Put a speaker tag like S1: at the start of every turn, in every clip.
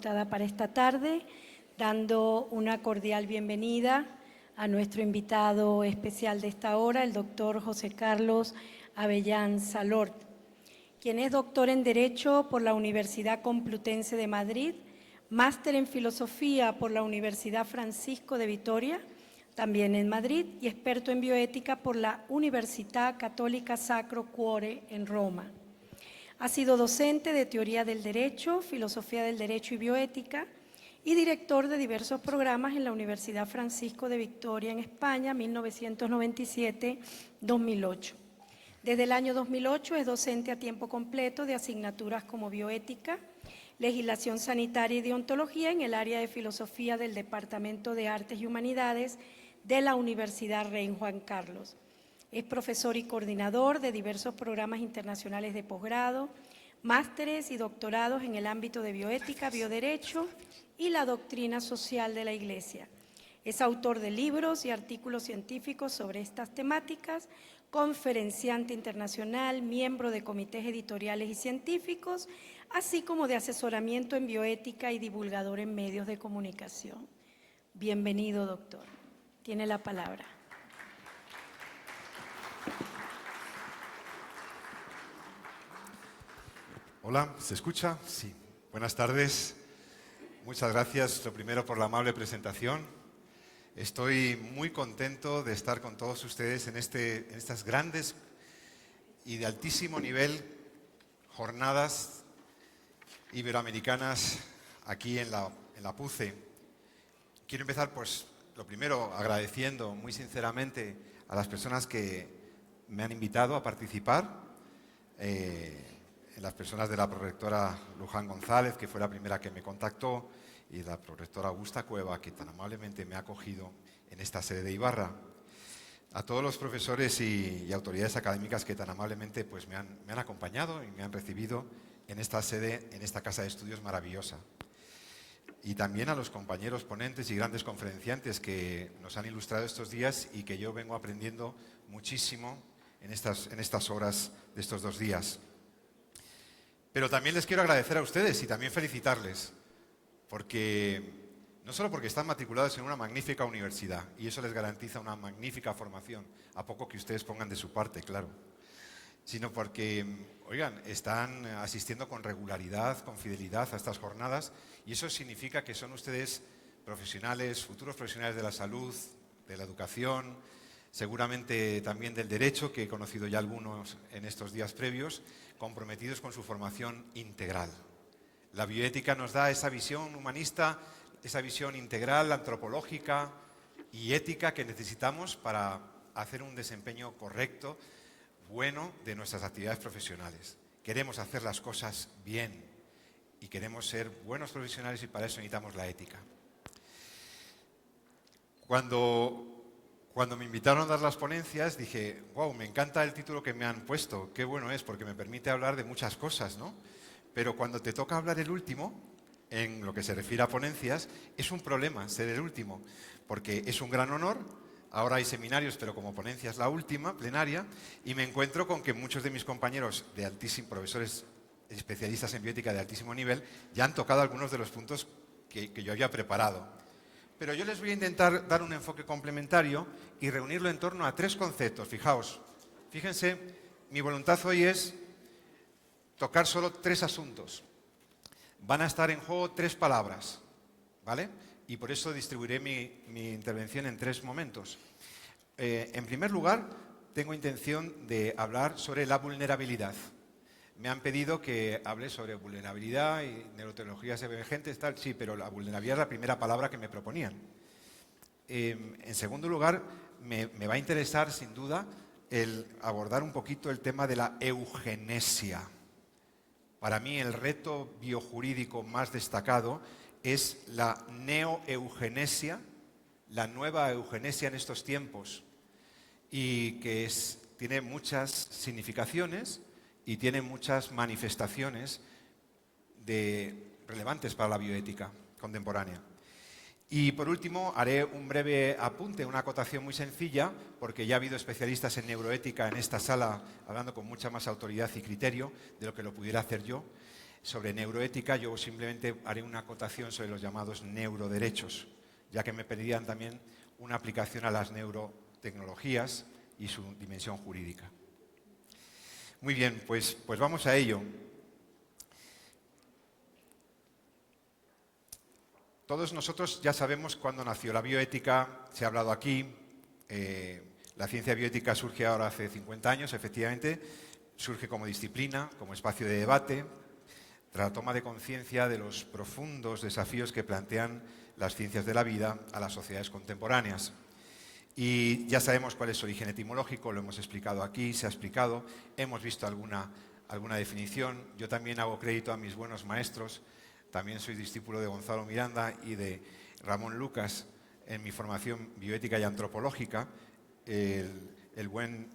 S1: pautada para esta tarde, dando una cordial bienvenida a nuestro invitado especial de esta hora, el doctor José Carlos Avellán Salort, quien es doctor en Derecho por la Universidad Complutense de Madrid, máster en Filosofía por la Universidad Francisco de Vitoria, también en Madrid, y experto en bioética por la Università Cattolica Sacro Cuore en Roma. Ha sido docente de Teoría del Derecho, Filosofía del Derecho y Bioética y director de diversos programas en la Universidad Francisco de Vitoria en España, 1997-2008. Desde el año 2008 es docente a tiempo completo de asignaturas como bioética, legislación sanitaria y deontología en el área de filosofía del Departamento de Artes y Humanidades de la Universidad Rey Juan Carlos. Es profesor y coordinador de diversos programas internacionales de posgrado, másteres y doctorados en el ámbito de bioética, bioderecho y la doctrina social de la Iglesia. Es autor de libros y artículos científicos sobre estas temáticas, conferenciante internacional, miembro de comités editoriales y científicos, así como de asesoramiento en bioética y divulgador en medios de comunicación. Bienvenido, doctor. Tiene la palabra.
S2: Hola, ¿se escucha? Sí. Buenas tardes. Muchas gracias, lo primero, por la amable presentación. Estoy muy contento de estar con todos ustedes en estas grandes y de altísimo nivel jornadas iberoamericanas aquí en la PUCE. Quiero empezar, pues, lo primero, agradeciendo muy sinceramente a las personas que me han invitado a participar, las personas de la prorectora Luján González, que fue la primera que me contactó, y la prorectora Augusta Cueva, que tan amablemente me ha acogido en esta sede de Ibarra. A todos los profesores y autoridades académicas que tan amablemente pues, me han acompañado y me han recibido en esta sede, en esta casa de estudios maravillosa. Y también a los compañeros ponentes y grandes conferenciantes que nos han ilustrado estos días y que yo vengo aprendiendo muchísimo en estas horas de estos 2 días. Pero también les quiero agradecer a ustedes y también felicitarles, no solo porque están matriculados en una magnífica universidad y eso les garantiza una magnífica formación, a poco que ustedes pongan de su parte, claro, sino porque, oigan, están asistiendo con regularidad, con fidelidad a estas jornadas y eso significa que son ustedes profesionales, futuros profesionales de la salud, de la educación, seguramente también del derecho, que he conocido ya algunos en estos días previos, comprometidos con su formación integral. La bioética nos da esa visión humanista, esa visión integral, antropológica y ética que necesitamos para hacer un desempeño correcto, bueno, de nuestras actividades profesionales. Queremos hacer las cosas bien y queremos ser buenos profesionales y para eso necesitamos la ética. Cuando me invitaron a dar las ponencias dije, wow, me encanta el título que me han puesto, qué bueno es porque me permite hablar de muchas cosas, ¿no? Pero cuando te toca hablar el último, en lo que se refiere a ponencias, es un problema ser el último, porque es un gran honor. Ahora hay seminarios, pero como ponencia es la última, plenaria, y me encuentro con que muchos de mis compañeros profesores especialistas en bioética de altísimo nivel ya han tocado algunos de los puntos que yo había preparado. Pero yo les voy a intentar dar un enfoque complementario y reunirlo en torno a 3 conceptos. Fíjense, mi voluntad hoy es tocar solo 3 asuntos. Van a estar en juego 3 palabras, ¿vale? Y por eso distribuiré mi intervención en 3 momentos. En primer lugar, tengo intención de hablar sobre la vulnerabilidad. Me han pedido que hable sobre vulnerabilidad y neurotecnologías emergentes, tal, sí, pero la vulnerabilidad es la primera palabra que me proponían. En segundo lugar, me va a interesar, sin duda, el abordar un poquito el tema de la eugenesia. Para mí, el reto biojurídico más destacado es la neoeugenesia, la nueva eugenesia en estos tiempos, y que tiene muchas significaciones y tiene muchas manifestaciones relevantes para la bioética contemporánea. Y por último, haré un breve apunte, una acotación muy sencilla, porque ya ha habido especialistas en neuroética en esta sala hablando con mucha más autoridad y criterio de lo que lo pudiera hacer yo. Sobre neuroética yo simplemente haré una acotación sobre los llamados neuroderechos, ya que me pedirían también una aplicación a las neurotecnologías y su dimensión jurídica. Muy bien, pues vamos a ello. Todos nosotros ya sabemos cuándo nació la bioética, se ha hablado aquí, la ciencia bioética surge ahora hace 50 años, efectivamente, surge como disciplina, como espacio de debate, tras la toma de conciencia de los profundos desafíos que plantean las ciencias de la vida a las sociedades contemporáneas. Y ya sabemos cuál es su origen etimológico, lo hemos explicado aquí, se ha explicado, hemos visto alguna definición. Yo también hago crédito a mis buenos maestros, también soy discípulo de Gonzalo Miranda y de Ramón Lucas en mi formación bioética y antropológica. El buen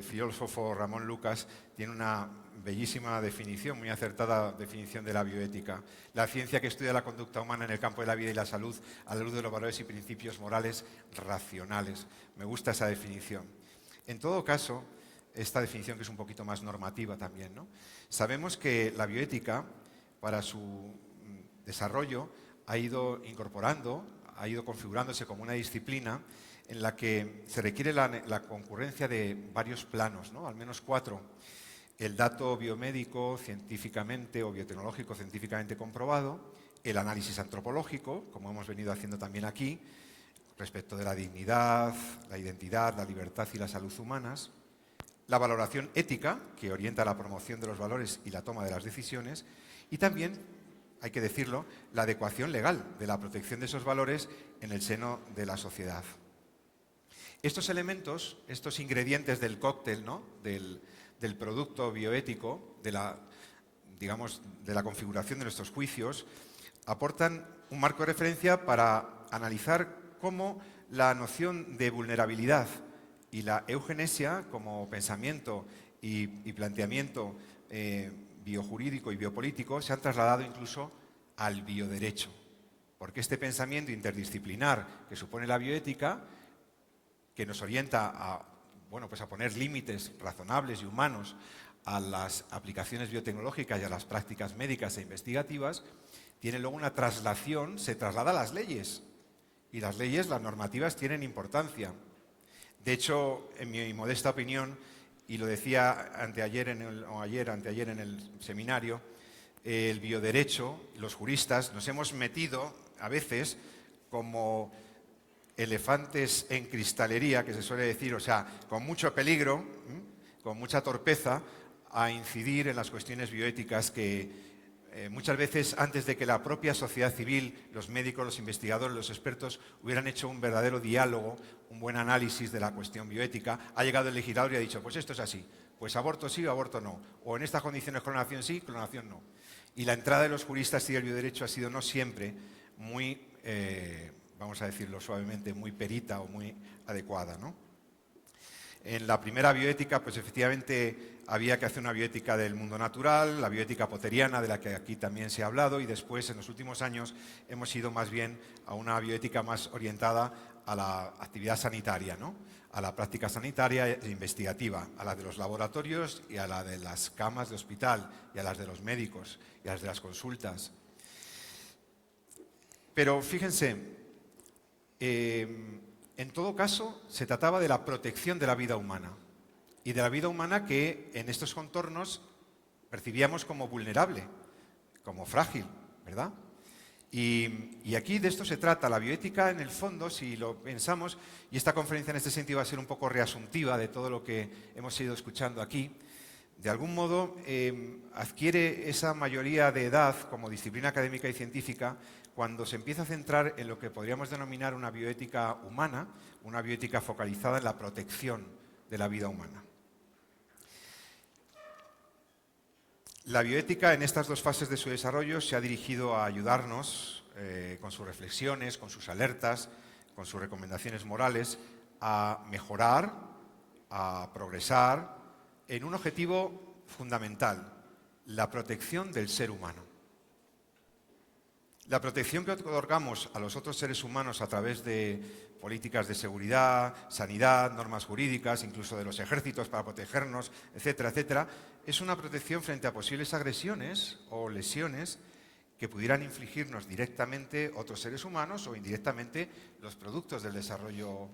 S2: filósofo Ramón Lucas tiene una bellísima definición, muy acertada definición de la bioética. La ciencia que estudia la conducta humana en el campo de la vida y la salud a la luz de los valores y principios morales racionales. Me gusta esa definición. En todo caso, esta definición que es un poquito más normativa también, ¿no? Sabemos que la bioética, para su desarrollo, ha ido incorporando, ha ido configurándose como una disciplina en la que se requiere la concurrencia de varios planos, ¿no? Al menos 4. El dato biomédico científicamente o biotecnológico científicamente comprobado, el análisis antropológico, como hemos venido haciendo también aquí, respecto de la dignidad, la identidad, la libertad y la salud humanas, la valoración ética, que orienta la promoción de los valores y la toma de las decisiones, y también, hay que decirlo, la adecuación legal de la protección de esos valores en el seno de la sociedad. Estos elementos, estos ingredientes del cóctel, ¿no?, del producto bioético, de la configuración de nuestros juicios, aportan un marco de referencia para analizar cómo la noción de vulnerabilidad y la eugenesia como pensamiento y planteamiento biojurídico y biopolítico se han trasladado incluso al bioderecho. Porque este pensamiento interdisciplinar que supone la bioética, que nos orienta a poner límites razonables y humanos a las aplicaciones biotecnológicas y a las prácticas médicas e investigativas, tiene luego una traslación, se traslada a las leyes. Y las leyes, las normativas, tienen importancia. De hecho, en mi modesta opinión, y lo decía anteayer en el seminario, el bioderecho, los juristas, nos hemos metido a veces como elefantes en cristalería, que se suele decir, o sea, con mucho peligro, con mucha torpeza, a incidir en las cuestiones bioéticas que muchas veces, antes de que la propia sociedad civil, los médicos, los investigadores, los expertos, hubieran hecho un verdadero diálogo, un buen análisis de la cuestión bioética, ha llegado el legislador y ha dicho, pues esto es así, pues aborto sí o aborto no, o en estas condiciones clonación sí, clonación no. Y la entrada de los juristas y del bioderecho ha sido no siempre muy, vamos a decirlo suavemente, muy perita o muy adecuada, ¿no? En la primera bioética, pues efectivamente había que hacer una bioética del mundo natural, la bioética potteriana, de la que aquí también se ha hablado, y después, en los últimos años, hemos ido más bien a una bioética más orientada a la actividad sanitaria, ¿no?, a la práctica sanitaria e investigativa, a la de los laboratorios y a la de las camas de hospital, y a las de los médicos, y a las de las consultas. Pero fíjense, en todo caso, se trataba de la protección de la vida humana, y de la vida humana que en estos contornos percibíamos como vulnerable, como frágil, ¿verdad? Y aquí de esto se trata. La bioética, en el fondo, si lo pensamos, y esta conferencia en este sentido va a ser un poco reasuntiva de todo lo que hemos ido escuchando aquí, de algún modo adquiere esa mayoría de edad como disciplina académica y científica cuando se empieza a centrar en lo que podríamos denominar una bioética humana, una bioética focalizada en la protección de la vida humana. La bioética, en estas 2 fases de su desarrollo, se ha dirigido a ayudarnos con sus reflexiones, con sus alertas, con sus recomendaciones morales, a mejorar, a progresar en un objetivo fundamental: la protección del ser humano. La protección que otorgamos a los otros seres humanos a través de políticas de seguridad, sanidad, normas jurídicas, incluso de los ejércitos para protegernos, etcétera, etcétera, es una protección frente a posibles agresiones o lesiones que pudieran infligirnos directamente otros seres humanos o indirectamente los productos del desarrollo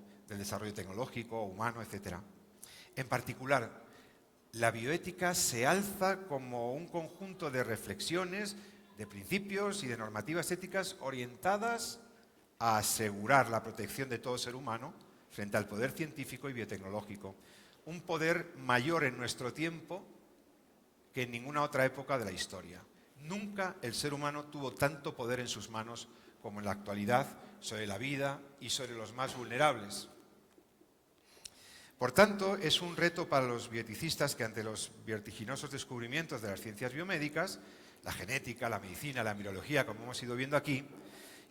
S2: tecnológico, humano, etc. En particular, la bioética se alza como un conjunto de reflexiones, de principios y de normativas éticas orientadas a asegurar la protección de todo ser humano frente al poder científico y biotecnológico. Un poder mayor en nuestro tiempo que en ninguna otra época de la historia. Nunca el ser humano tuvo tanto poder en sus manos como en la actualidad sobre la vida y sobre los más vulnerables. Por tanto, es un reto para los bioeticistas que ante los vertiginosos descubrimientos de las ciencias biomédicas, la genética, la medicina, la embriología, como hemos ido viendo aquí,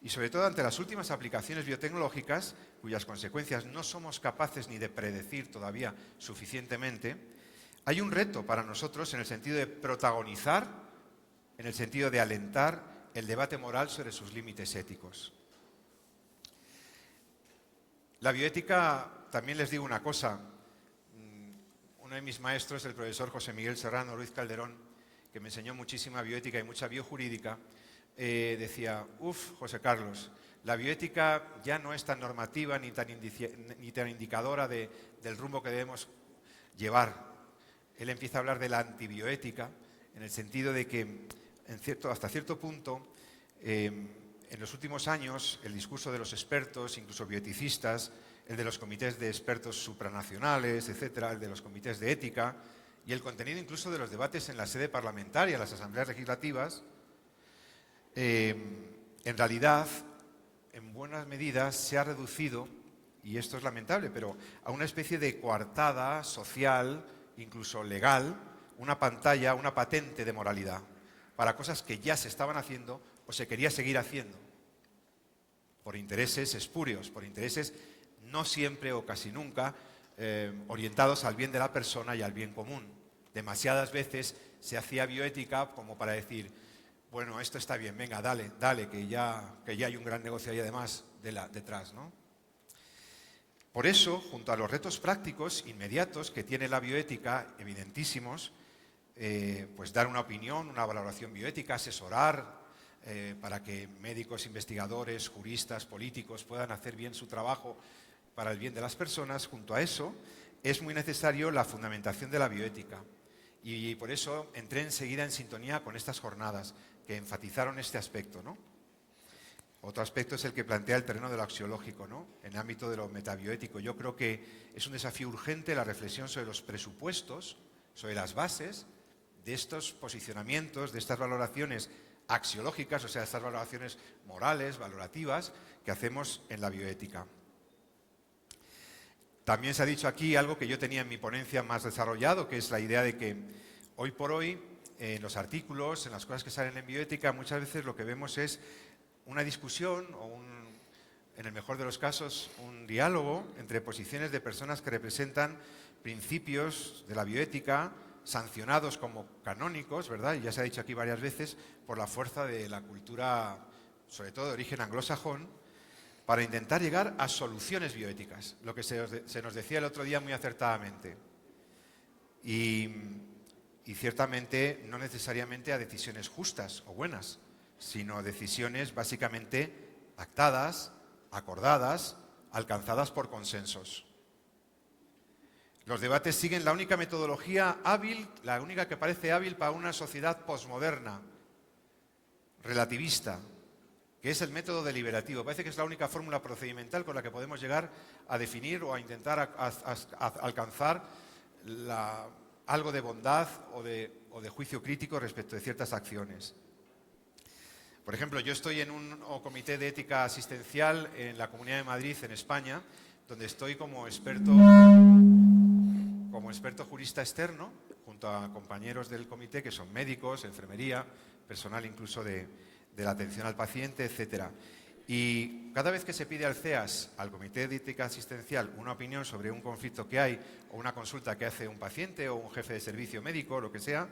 S2: y sobre todo ante las últimas aplicaciones biotecnológicas, cuyas consecuencias no somos capaces ni de predecir todavía suficientemente, hay un reto para nosotros en el sentido de protagonizar, en el sentido de alentar el debate moral sobre sus límites éticos. La bioética, también les digo una cosa, uno de mis maestros, el profesor José Miguel Serrano Ruiz Calderón, que me enseñó muchísima bioética y mucha biojurídica, decía, José Carlos, la bioética ya no es tan normativa ni tan indicadora del rumbo que debemos llevar. Él empieza a hablar de la antibioética, en el sentido de que, hasta cierto punto, en los últimos años, el discurso de los expertos, incluso bioeticistas, el de los comités de expertos supranacionales, etcétera, el de los comités de ética, y el contenido incluso de los debates en la sede parlamentaria, las asambleas legislativas, en realidad, en buenas medidas, se ha reducido, y esto es lamentable, pero a una especie de coartada social, incluso legal, una pantalla, una patente de moralidad, para cosas que ya se estaban haciendo o se quería seguir haciendo, por intereses espurios, por intereses no siempre o casi nunca orientados al bien de la persona y al bien común. Demasiadas veces se hacía bioética como para decir, bueno, esto está bien, venga, dale, que ya hay un gran negocio ahí además detrás, ¿no? Por eso, junto a los retos prácticos inmediatos que tiene la bioética, evidentísimos, pues dar una opinión, una valoración bioética, asesorar para que médicos, investigadores, juristas, políticos puedan hacer bien su trabajo para el bien de las personas, junto a eso es muy necesario la fundamentación de la bioética. Y por eso entré enseguida en sintonía con estas jornadas que enfatizaron este aspecto, ¿no? Otro aspecto es el que plantea el terreno de lo axiológico, ¿no? En el ámbito de lo metabioético. Yo creo que es un desafío urgente la reflexión sobre los presupuestos, sobre las bases de estos posicionamientos, de estas valoraciones axiológicas, o sea, estas valoraciones morales, valorativas, que hacemos en la bioética. También se ha dicho aquí algo que yo tenía en mi ponencia más desarrollado, que es la idea de que hoy por hoy, en los artículos, en las cosas que salen en bioética, muchas veces lo que vemos es una discusión o, en el mejor de los casos, un diálogo entre posiciones de personas que representan principios de la bioética sancionados como canónicos, ¿verdad? Y ya se ha dicho aquí varias veces, por la fuerza de la cultura, sobre todo de origen anglosajón, para intentar llegar a soluciones bioéticas, lo que se nos decía el otro día muy acertadamente. Y ciertamente no necesariamente a decisiones justas o buenas, sino decisiones básicamente pactadas, acordadas, alcanzadas por consensos. Los debates siguen la única metodología hábil, la única que parece hábil para una sociedad posmoderna, relativista, que es el método deliberativo. Parece que es la única fórmula procedimental con la que podemos llegar a definir o a intentar alcanzar algo de bondad o de juicio crítico respecto de ciertas acciones. Por ejemplo, yo estoy en un comité de ética asistencial en la Comunidad de Madrid, en España, donde estoy como experto jurista externo, junto a compañeros del comité que son médicos, enfermería, personal incluso de la atención al paciente, etcétera. Y cada vez que se pide al CEAS, al Comité de Ética Asistencial, una opinión sobre un conflicto que hay o una consulta que hace un paciente o un jefe de servicio médico o lo que sea,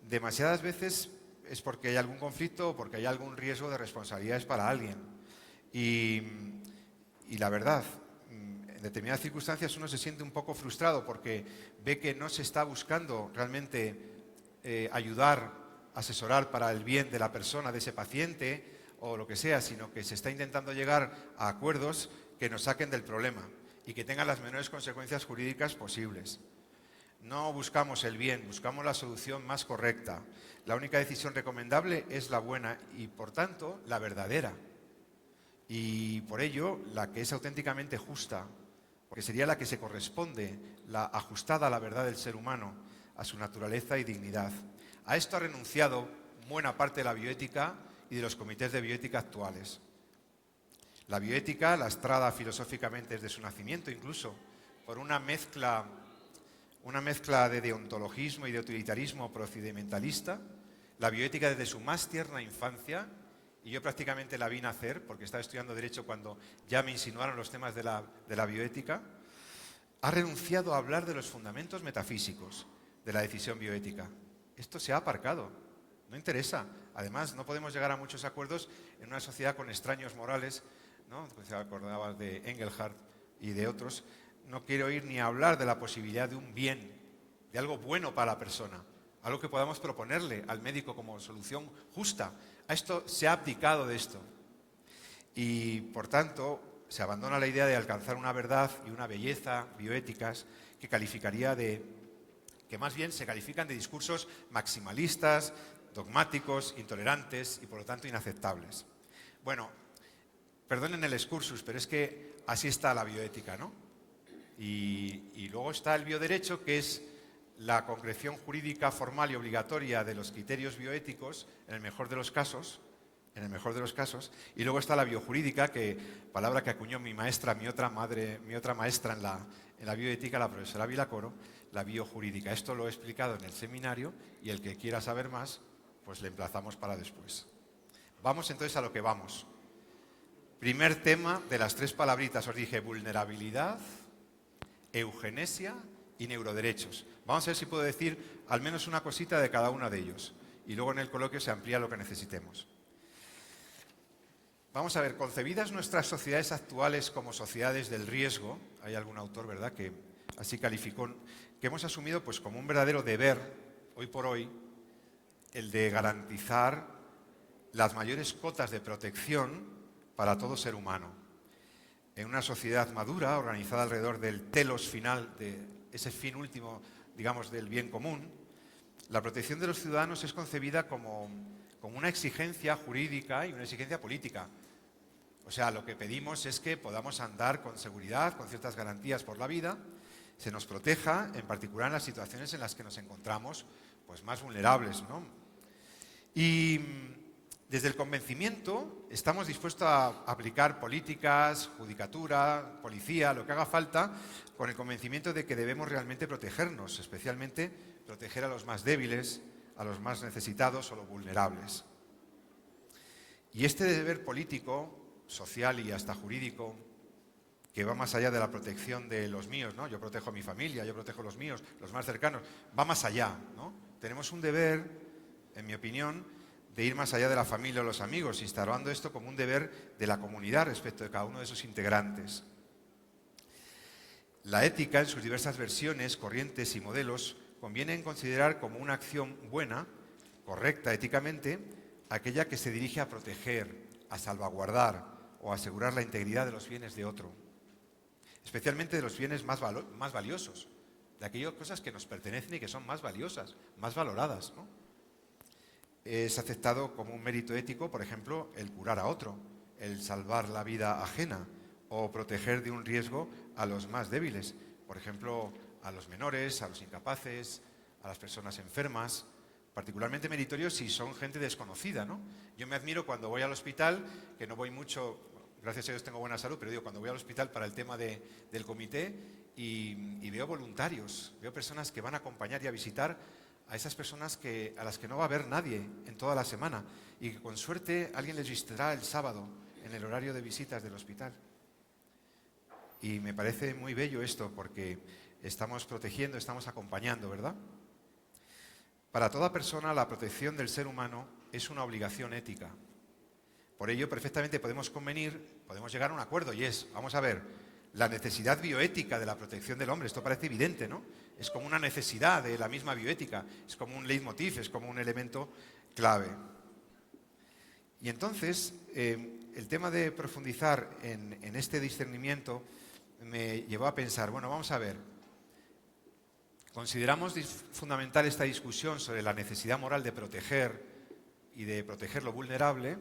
S2: demasiadas veces es porque hay algún conflicto o porque hay algún riesgo de responsabilidades para alguien. Y la verdad, en determinadas circunstancias uno se siente un poco frustrado porque ve que no se está buscando realmente ayudar, asesorar para el bien de la persona, de ese paciente o lo que sea, sino que se está intentando llegar a acuerdos que nos saquen del problema y que tengan las menores consecuencias jurídicas posibles. No buscamos el bien, buscamos la solución más correcta. La única decisión recomendable es la buena y, por tanto, la verdadera. Y por ello, la que es auténticamente justa, porque sería la que se corresponde, la ajustada a la verdad del ser humano, a su naturaleza y dignidad. A esto ha renunciado buena parte de la bioética y de los comités de bioética actuales. La bioética, lastrada filosóficamente desde su nacimiento incluso, por una mezcla de deontologismo y de utilitarismo procedimentalista, la bioética desde su más tierna infancia, y yo prácticamente la vi nacer, porque estaba estudiando Derecho cuando ya me insinuaron los temas de la bioética, ha renunciado a hablar de los fundamentos metafísicos de la decisión bioética. Esto se ha aparcado, no interesa. Además, no podemos llegar a muchos acuerdos en una sociedad con extraños morales, ¿no? Se acordaba de Engelhardt y de otros. No quiero oír ni hablar de la posibilidad de un bien, de algo bueno para la persona, algo que podamos proponerle al médico como solución justa. A esto se ha abdicado de esto. Y, por tanto, se abandona la idea de alcanzar una verdad y una belleza bioéticas que más bien se califican de discursos maximalistas, dogmáticos, intolerantes y, por lo tanto, inaceptables. Bueno, perdonen el excursus, pero es que así está la bioética, ¿no? Y luego está el bioderecho, que es la concreción jurídica formal y obligatoria de los criterios bioéticos, en el mejor de los casos, y luego está la biojurídica, palabra que acuñó mi maestra, mi otra maestra en la bioética, la profesora Vilacoro, la biojurídica. Esto lo he explicado en el seminario y el que quiera saber más, pues le emplazamos para después. Vamos entonces a lo que vamos. Primer tema de las 3 palabritas, os dije vulnerabilidad, eugenesia y neuroderechos. Vamos a ver si puedo decir al menos una cosita de cada uno de ellos y luego en el coloquio se amplía lo que necesitemos. Vamos a ver, concebidas nuestras sociedades actuales como sociedades del riesgo, hay algún autor, ¿verdad?, que así calificó, que hemos asumido pues como un verdadero deber, hoy por hoy, el de garantizar las mayores cotas de protección para todo ser humano. En una sociedad madura, organizada alrededor del telos final, de ese fin último, digamos, del bien común, la protección de los ciudadanos es concebida como una exigencia jurídica y una exigencia política. O sea, lo que pedimos es que podamos andar con seguridad, con ciertas garantías por la vida, se nos proteja, en particular en las situaciones en las que nos encontramos pues, más vulnerables, ¿no? Y desde el convencimiento estamos dispuestos a aplicar políticas, judicatura, policía, lo que haga falta, con el convencimiento de que debemos realmente protegernos, especialmente proteger a los más débiles, a los más necesitados o los vulnerables. Y este deber político, social y hasta jurídico, que va más allá de la protección de los míos, ¿no? Yo protejo a mi familia, yo protejo a los míos, los más cercanos, va más allá, ¿no? Tenemos un deber, en mi opinión, de ir más allá de la familia o los amigos, instalando esto como un deber de la comunidad respecto de cada uno de sus integrantes. La ética, en sus diversas versiones, corrientes y modelos, conviene considerar como una acción buena, correcta éticamente, aquella que se dirige a proteger, a salvaguardar o a asegurar la integridad de los bienes de otro, especialmente de los bienes más valiosos, de aquellas cosas que nos pertenecen y que son más valiosas, más valoradas, ¿no? Es aceptado como un mérito ético, por ejemplo, el curar a otro, el salvar la vida ajena o proteger de un riesgo a los más débiles, por ejemplo, a los menores, a los incapaces, a las personas enfermas, particularmente meritorios si son gente desconocida, ¿no? Yo me admiro cuando voy al hospital, que no voy mucho, gracias a Dios tengo buena salud, pero digo, cuando voy al hospital para el tema del comité y veo voluntarios, veo personas que van a acompañar y a visitar a esas personas a las que no va a ver nadie en toda la semana y que con suerte alguien les visitará el sábado en el horario de visitas del hospital. Y me parece muy bello esto porque estamos protegiendo, estamos acompañando, ¿verdad? Para toda persona la protección del ser humano es una obligación ética. Por ello perfectamente podemos convenir, podemos llegar a un acuerdo y es, vamos a ver, la necesidad bioética de la protección del hombre. Esto parece evidente, ¿no? Es como una necesidad de la misma bioética, es como un leitmotiv, es como un elemento clave. Y entonces, el tema de profundizar en este discernimiento me llevó a pensar, bueno, vamos a ver, consideramos fundamental esta discusión sobre la necesidad moral de proteger y de proteger lo vulnerable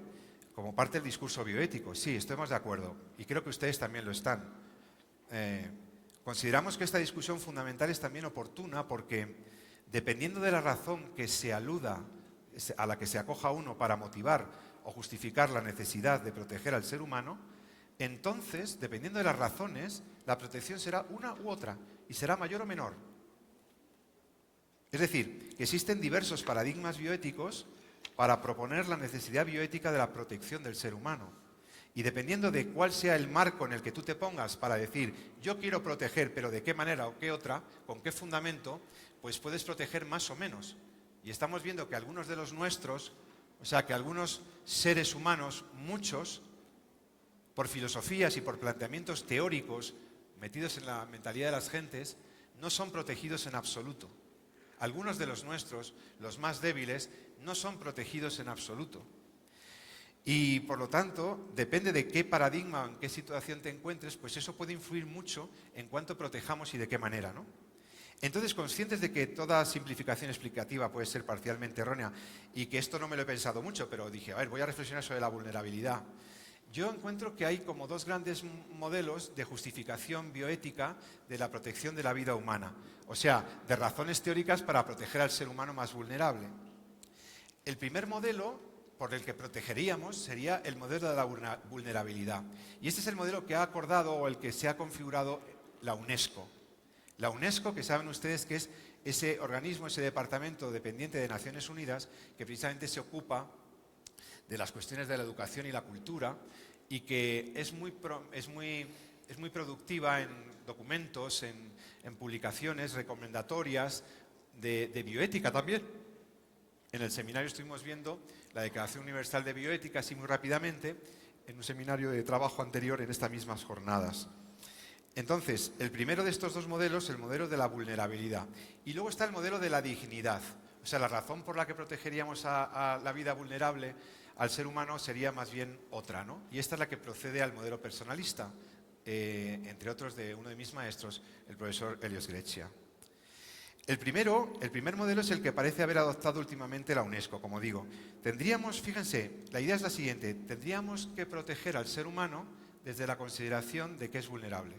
S2: como parte del discurso bioético. Sí, estamos de acuerdo, y creo que ustedes también lo están. Consideramos que esta discusión fundamental es también oportuna porque, dependiendo de la razón que se aluda, a la que se acoja uno para motivar o justificar la necesidad de proteger al ser humano, entonces, dependiendo de las razones, la protección será una u otra y será mayor o menor. Es decir, que existen diversos paradigmas bioéticos para proponer la necesidad bioética de la protección del ser humano. Y dependiendo de cuál sea el marco en el que tú te pongas para decir, yo quiero proteger, pero de qué manera o qué otra, con qué fundamento, pues puedes proteger más o menos. Y estamos viendo que algunos de los nuestros, o sea, que algunos seres humanos, muchos, por filosofías y por planteamientos teóricos metidos en la mentalidad de las gentes, no son protegidos en absoluto. Algunos de los nuestros, los más débiles, no son protegidos en absoluto. Y por lo tanto, depende de qué paradigma o en qué situación te encuentres, pues eso puede influir mucho en cuánto protejamos y de qué manera, ¿no? Entonces, conscientes de que toda simplificación explicativa puede ser parcialmente errónea y que esto no me lo he pensado mucho, pero dije, a ver, voy a reflexionar sobre la vulnerabilidad. Yo encuentro que hay como dos grandes modelos de justificación bioética de la protección de la vida humana. O sea, de razones teóricas para proteger al ser humano más vulnerable. El primer modelo por el que protegeríamos sería el modelo de la vulnerabilidad. Y este es el modelo que ha acordado o el que se ha configurado la UNESCO. La UNESCO, que saben ustedes que es ese organismo, ese departamento dependiente de Naciones Unidas, que precisamente se ocupa de las cuestiones de la educación y la cultura y que es muy productiva en documentos, en publicaciones recomendatorias de bioética también. En el seminario estuvimos viendo la Declaración Universal de Bioética, así muy rápidamente, en un seminario de trabajo anterior en estas mismas jornadas. Entonces, el primero de estos dos modelos, el modelo de la vulnerabilidad. Y luego está el modelo de la dignidad. O sea, la razón por la que protegeríamos a la vida vulnerable al ser humano sería más bien otra, ¿no? Y esta es la que procede al modelo personalista, entre otros de uno de mis maestros, el profesor Helios Grechia. El primer modelo es el que parece haber adoptado últimamente la UNESCO, como digo. Fíjense, la idea es la siguiente, tendríamos que proteger al ser humano desde la consideración de que es vulnerable.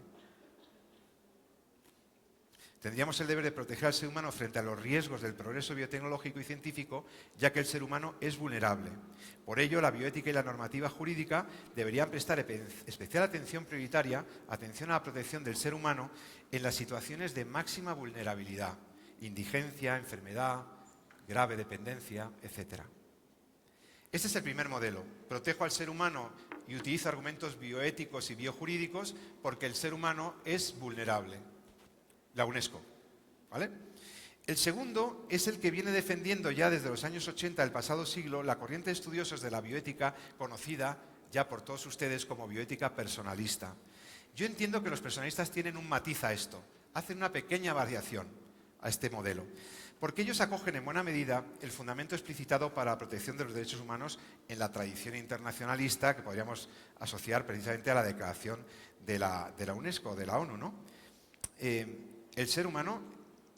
S2: Tendríamos el deber de proteger al ser humano frente a los riesgos del progreso biotecnológico y científico, ya que el ser humano es vulnerable. Por ello, la bioética y la normativa jurídica deberían prestar especial atención prioritaria, atención a la protección del ser humano en las situaciones de máxima vulnerabilidad, indigencia, enfermedad, grave dependencia, etc. Este es el primer modelo. Protejo al ser humano y utilizo argumentos bioéticos y biojurídicos porque el ser humano es vulnerable. La UNESCO, ¿vale? El segundo es el que viene defendiendo ya desde los años 80 del pasado siglo la corriente de estudiosos de la bioética conocida ya por todos ustedes como bioética personalista. Yo entiendo que los personalistas tienen un matiz a esto, hacen una pequeña variación a este modelo, porque ellos acogen en buena medida el fundamento explicitado para la protección de los derechos humanos en la tradición internacionalista que podríamos asociar precisamente a la declaración de la UNESCO, de la ONU, ¿no? El ser humano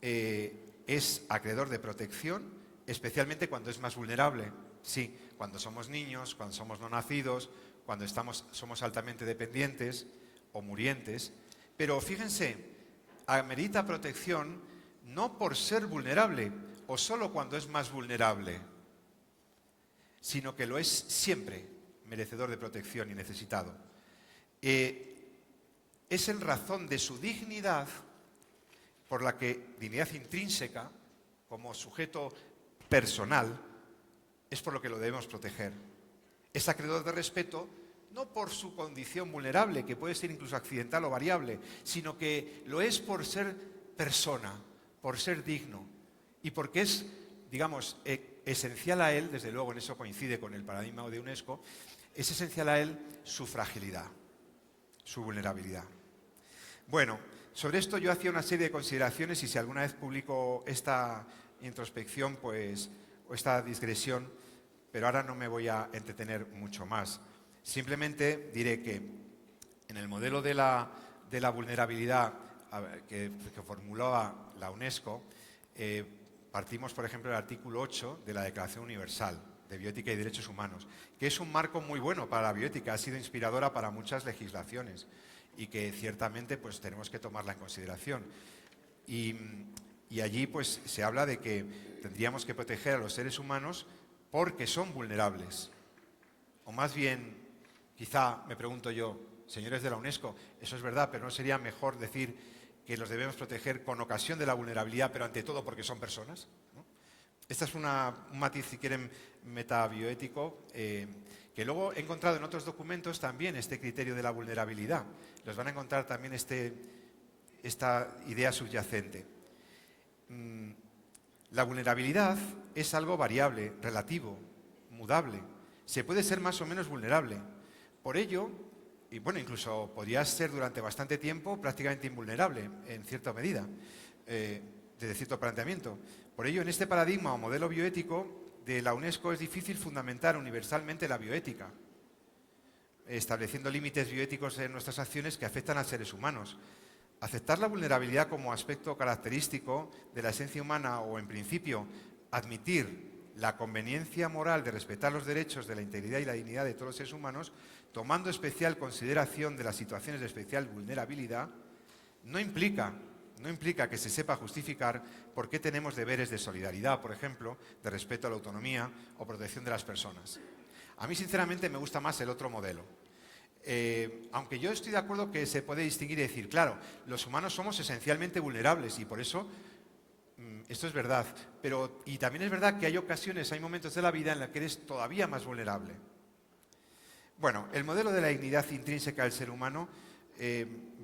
S2: es acreedor de protección, especialmente cuando es más vulnerable. Sí, cuando somos niños, cuando somos no nacidos, cuando somos altamente dependientes o murientes. Pero fíjense, amerita protección no por ser vulnerable o solo cuando es más vulnerable, sino que lo es siempre merecedor de protección y necesitado. Es en razón de su dignidad por la que dignidad intrínseca, como sujeto personal, es por lo que lo debemos proteger. Es acreedor de respeto no por su condición vulnerable, que puede ser incluso accidental o variable, sino que lo es por ser persona, por ser digno, y porque es, digamos, esencial a él, desde luego en eso coincide con el paradigma de UNESCO, es esencial a él su fragilidad, su vulnerabilidad. Bueno, sobre esto yo hacía una serie de consideraciones y si alguna vez publico esta introspección, pues, o esta digresión, pero ahora no me voy a entretener mucho más. Simplemente diré que en el modelo de la vulnerabilidad que formulaba la UNESCO, partimos, por ejemplo, del artículo 8 de la Declaración Universal de Bioética y Derechos Humanos, que es un marco muy bueno para la bioética, ha sido inspiradora para muchas legislaciones y que ciertamente pues, tenemos que tomarla en consideración. Y allí pues, se habla de que tendríamos que proteger a los seres humanos porque son vulnerables. O más bien, quizá me pregunto yo, señores de la UNESCO, eso es verdad, pero ¿no sería mejor decir que los debemos proteger con ocasión de la vulnerabilidad, pero ante todo porque son personas? ¿No? Este es un matiz, si quieren, metabioético, que luego he encontrado en otros documentos también este criterio de la vulnerabilidad. Los van a encontrar también esta idea subyacente. La vulnerabilidad es algo variable, relativo, mudable. Se puede ser más o menos vulnerable. Por ello, y bueno, incluso podría ser durante bastante tiempo prácticamente invulnerable, en cierta medida, desde cierto planteamiento. Por ello, en este paradigma o modelo bioético de la UNESCO es difícil fundamentar universalmente la bioética, estableciendo límites bioéticos en nuestras acciones que afectan a seres humanos. Aceptar la vulnerabilidad como aspecto característico de la esencia humana o, en principio, admitir la conveniencia moral de respetar los derechos de la integridad y la dignidad de todos los seres humanos, tomando especial consideración de las situaciones de especial vulnerabilidad, no implica que se sepa justificar por qué tenemos deberes de solidaridad, por ejemplo, de respeto a la autonomía o protección de las personas. A mí, sinceramente, me gusta más el otro modelo. Aunque yo estoy de acuerdo que se puede distinguir y decir, claro, los humanos somos esencialmente vulnerables y por eso esto es verdad, y también es verdad que hay ocasiones, hay momentos de la vida en los que eres todavía más vulnerable. Bueno, el modelo de la dignidad intrínseca del ser humano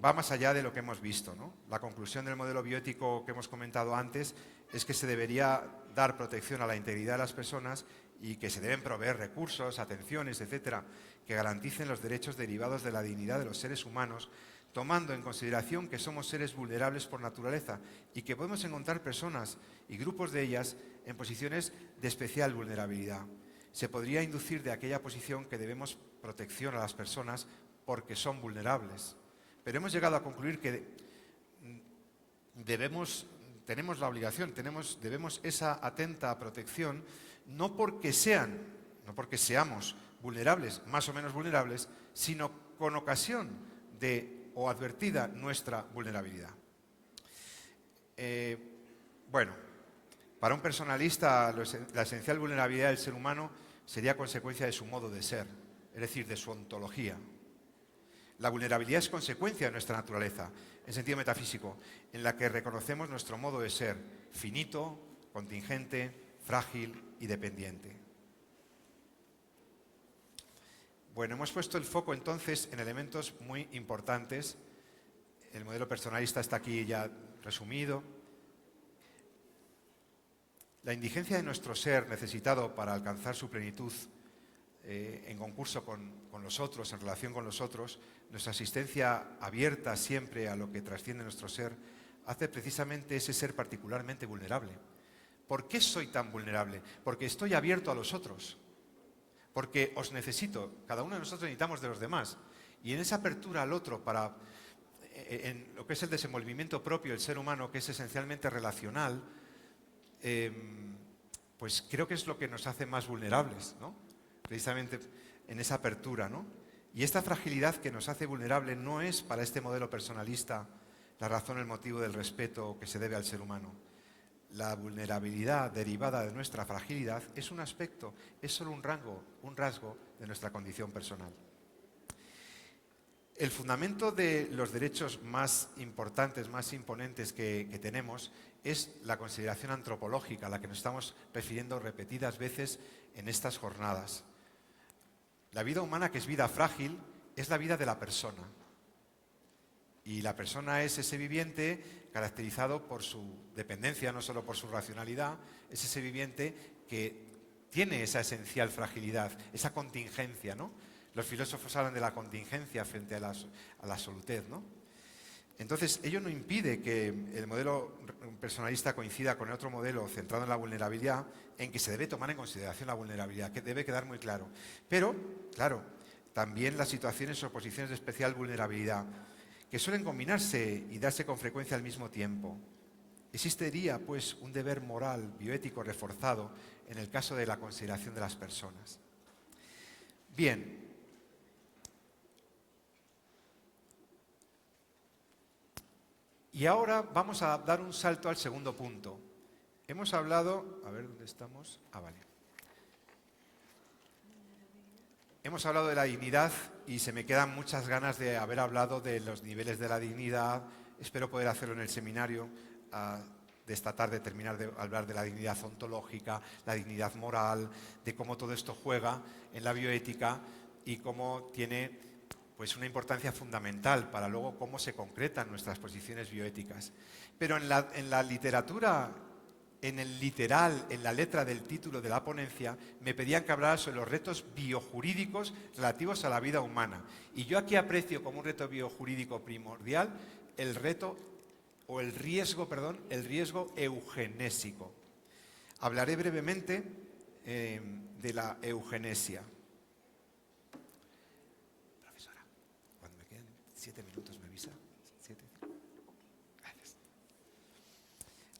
S2: va más allá de lo que hemos visto, ¿no? La conclusión del modelo bioético que hemos comentado antes es que se debería dar protección a la integridad de las personas y que se deben proveer recursos, atenciones, etcétera, que garanticen los derechos derivados de la dignidad de los seres humanos, tomando en consideración que somos seres vulnerables por naturaleza y que podemos encontrar personas y grupos de ellas en posiciones de especial vulnerabilidad. Se podría inducir de aquella posición que debemos protección a las personas porque son vulnerables. Pero hemos llegado a concluir que tenemos la obligación, debemos esa atenta protección, no porque seamos vulnerables, más o menos vulnerables, sino con ocasión de o advertida nuestra vulnerabilidad. Bueno, para un personalista la esencial vulnerabilidad del ser humano sería consecuencia de su modo de ser, es decir, de su ontología. La vulnerabilidad es consecuencia de nuestra naturaleza, en sentido metafísico, en la que reconocemos nuestro modo de ser, finito, contingente, frágil y dependiente. Bueno, hemos puesto el foco entonces en elementos muy importantes. El modelo personalista está aquí ya resumido. La indigencia de nuestro ser necesitado para alcanzar su plenitud en concurso con los otros, en relación con los otros, nuestra asistencia abierta siempre a lo que trasciende nuestro ser, hace precisamente ese ser particularmente vulnerable. ¿Por qué soy tan vulnerable? Porque estoy abierto a los otros. Porque os necesito, cada uno de nosotros necesitamos de los demás. Y en esa apertura al otro, en lo que es el desenvolvimiento propio del ser humano, que es esencialmente relacional, pues creo que es lo que nos hace más vulnerables, ¿no? Precisamente en esa apertura, ¿no? Y esta fragilidad que nos hace vulnerable no es para este modelo personalista la razón, el motivo del respeto que se debe al ser humano. La vulnerabilidad derivada de nuestra fragilidad es un aspecto, es solo un rasgo de nuestra condición personal. El fundamento de los derechos más importantes, más imponentes que tenemos es la consideración antropológica, a la que nos estamos refiriendo repetidas veces en estas jornadas. La vida humana, que es vida frágil, es la vida de la persona. Y la persona es ese viviente caracterizado por su dependencia, no solo por su racionalidad, es ese viviente que tiene esa esencial fragilidad, esa contingencia, ¿no? Los filósofos hablan de la contingencia frente a la absolutez, ¿no? Entonces, ello no impide que el modelo personalista coincida con el otro modelo centrado en la vulnerabilidad, en que se debe tomar en consideración la vulnerabilidad, que debe quedar muy claro. Pero, claro, también las situaciones o posiciones de especial vulnerabilidad, que suelen combinarse y darse con frecuencia al mismo tiempo. Existiría, pues, un deber moral, bioético reforzado en el caso de la consideración de las personas. Bien. Y ahora vamos a dar un salto al segundo punto. Hemos hablado... A ver, ¿dónde estamos? Ah, vale. Hemos hablado de la dignidad y se me quedan muchas ganas de haber hablado de los niveles de la dignidad. Espero poder hacerlo en el seminario de esta tarde, terminar de hablar de la dignidad ontológica, la dignidad moral, de cómo todo esto juega en la bioética y cómo tiene pues una importancia fundamental para luego cómo se concretan nuestras posiciones bioéticas. Pero en la literatura, en el literal, en la letra del título de la ponencia, me pedían que hablara sobre los retos biojurídicos relativos a la vida humana. Y yo aquí aprecio como un reto biojurídico primordial el riesgo eugenésico. Hablaré brevemente de la eugenesia. 7 minutos, ¿me avisa? 7. Gracias.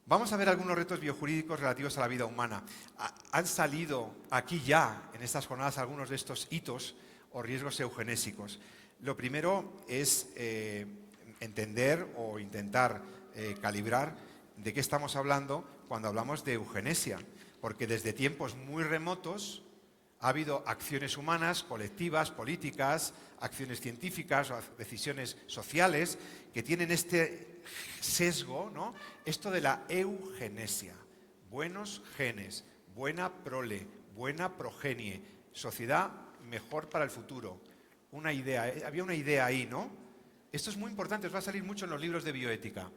S2: Vamos a ver algunos retos biojurídicos relativos a la vida humana. Han salido aquí ya, en estas jornadas, algunos de estos hitos o riesgos eugenésicos. Lo primero es entender o intentar calibrar de qué estamos hablando cuando hablamos de eugenesia. Porque desde tiempos muy remotos ha habido acciones humanas, colectivas, políticas, acciones científicas o decisiones sociales que tienen este sesgo, ¿no? Esto de la eugenesia. Buenos genes, buena prole, buena progenie, sociedad mejor para el futuro. Una idea, había una idea ahí, ¿no? Esto es muy importante, os va a salir mucho en los libros de bioética.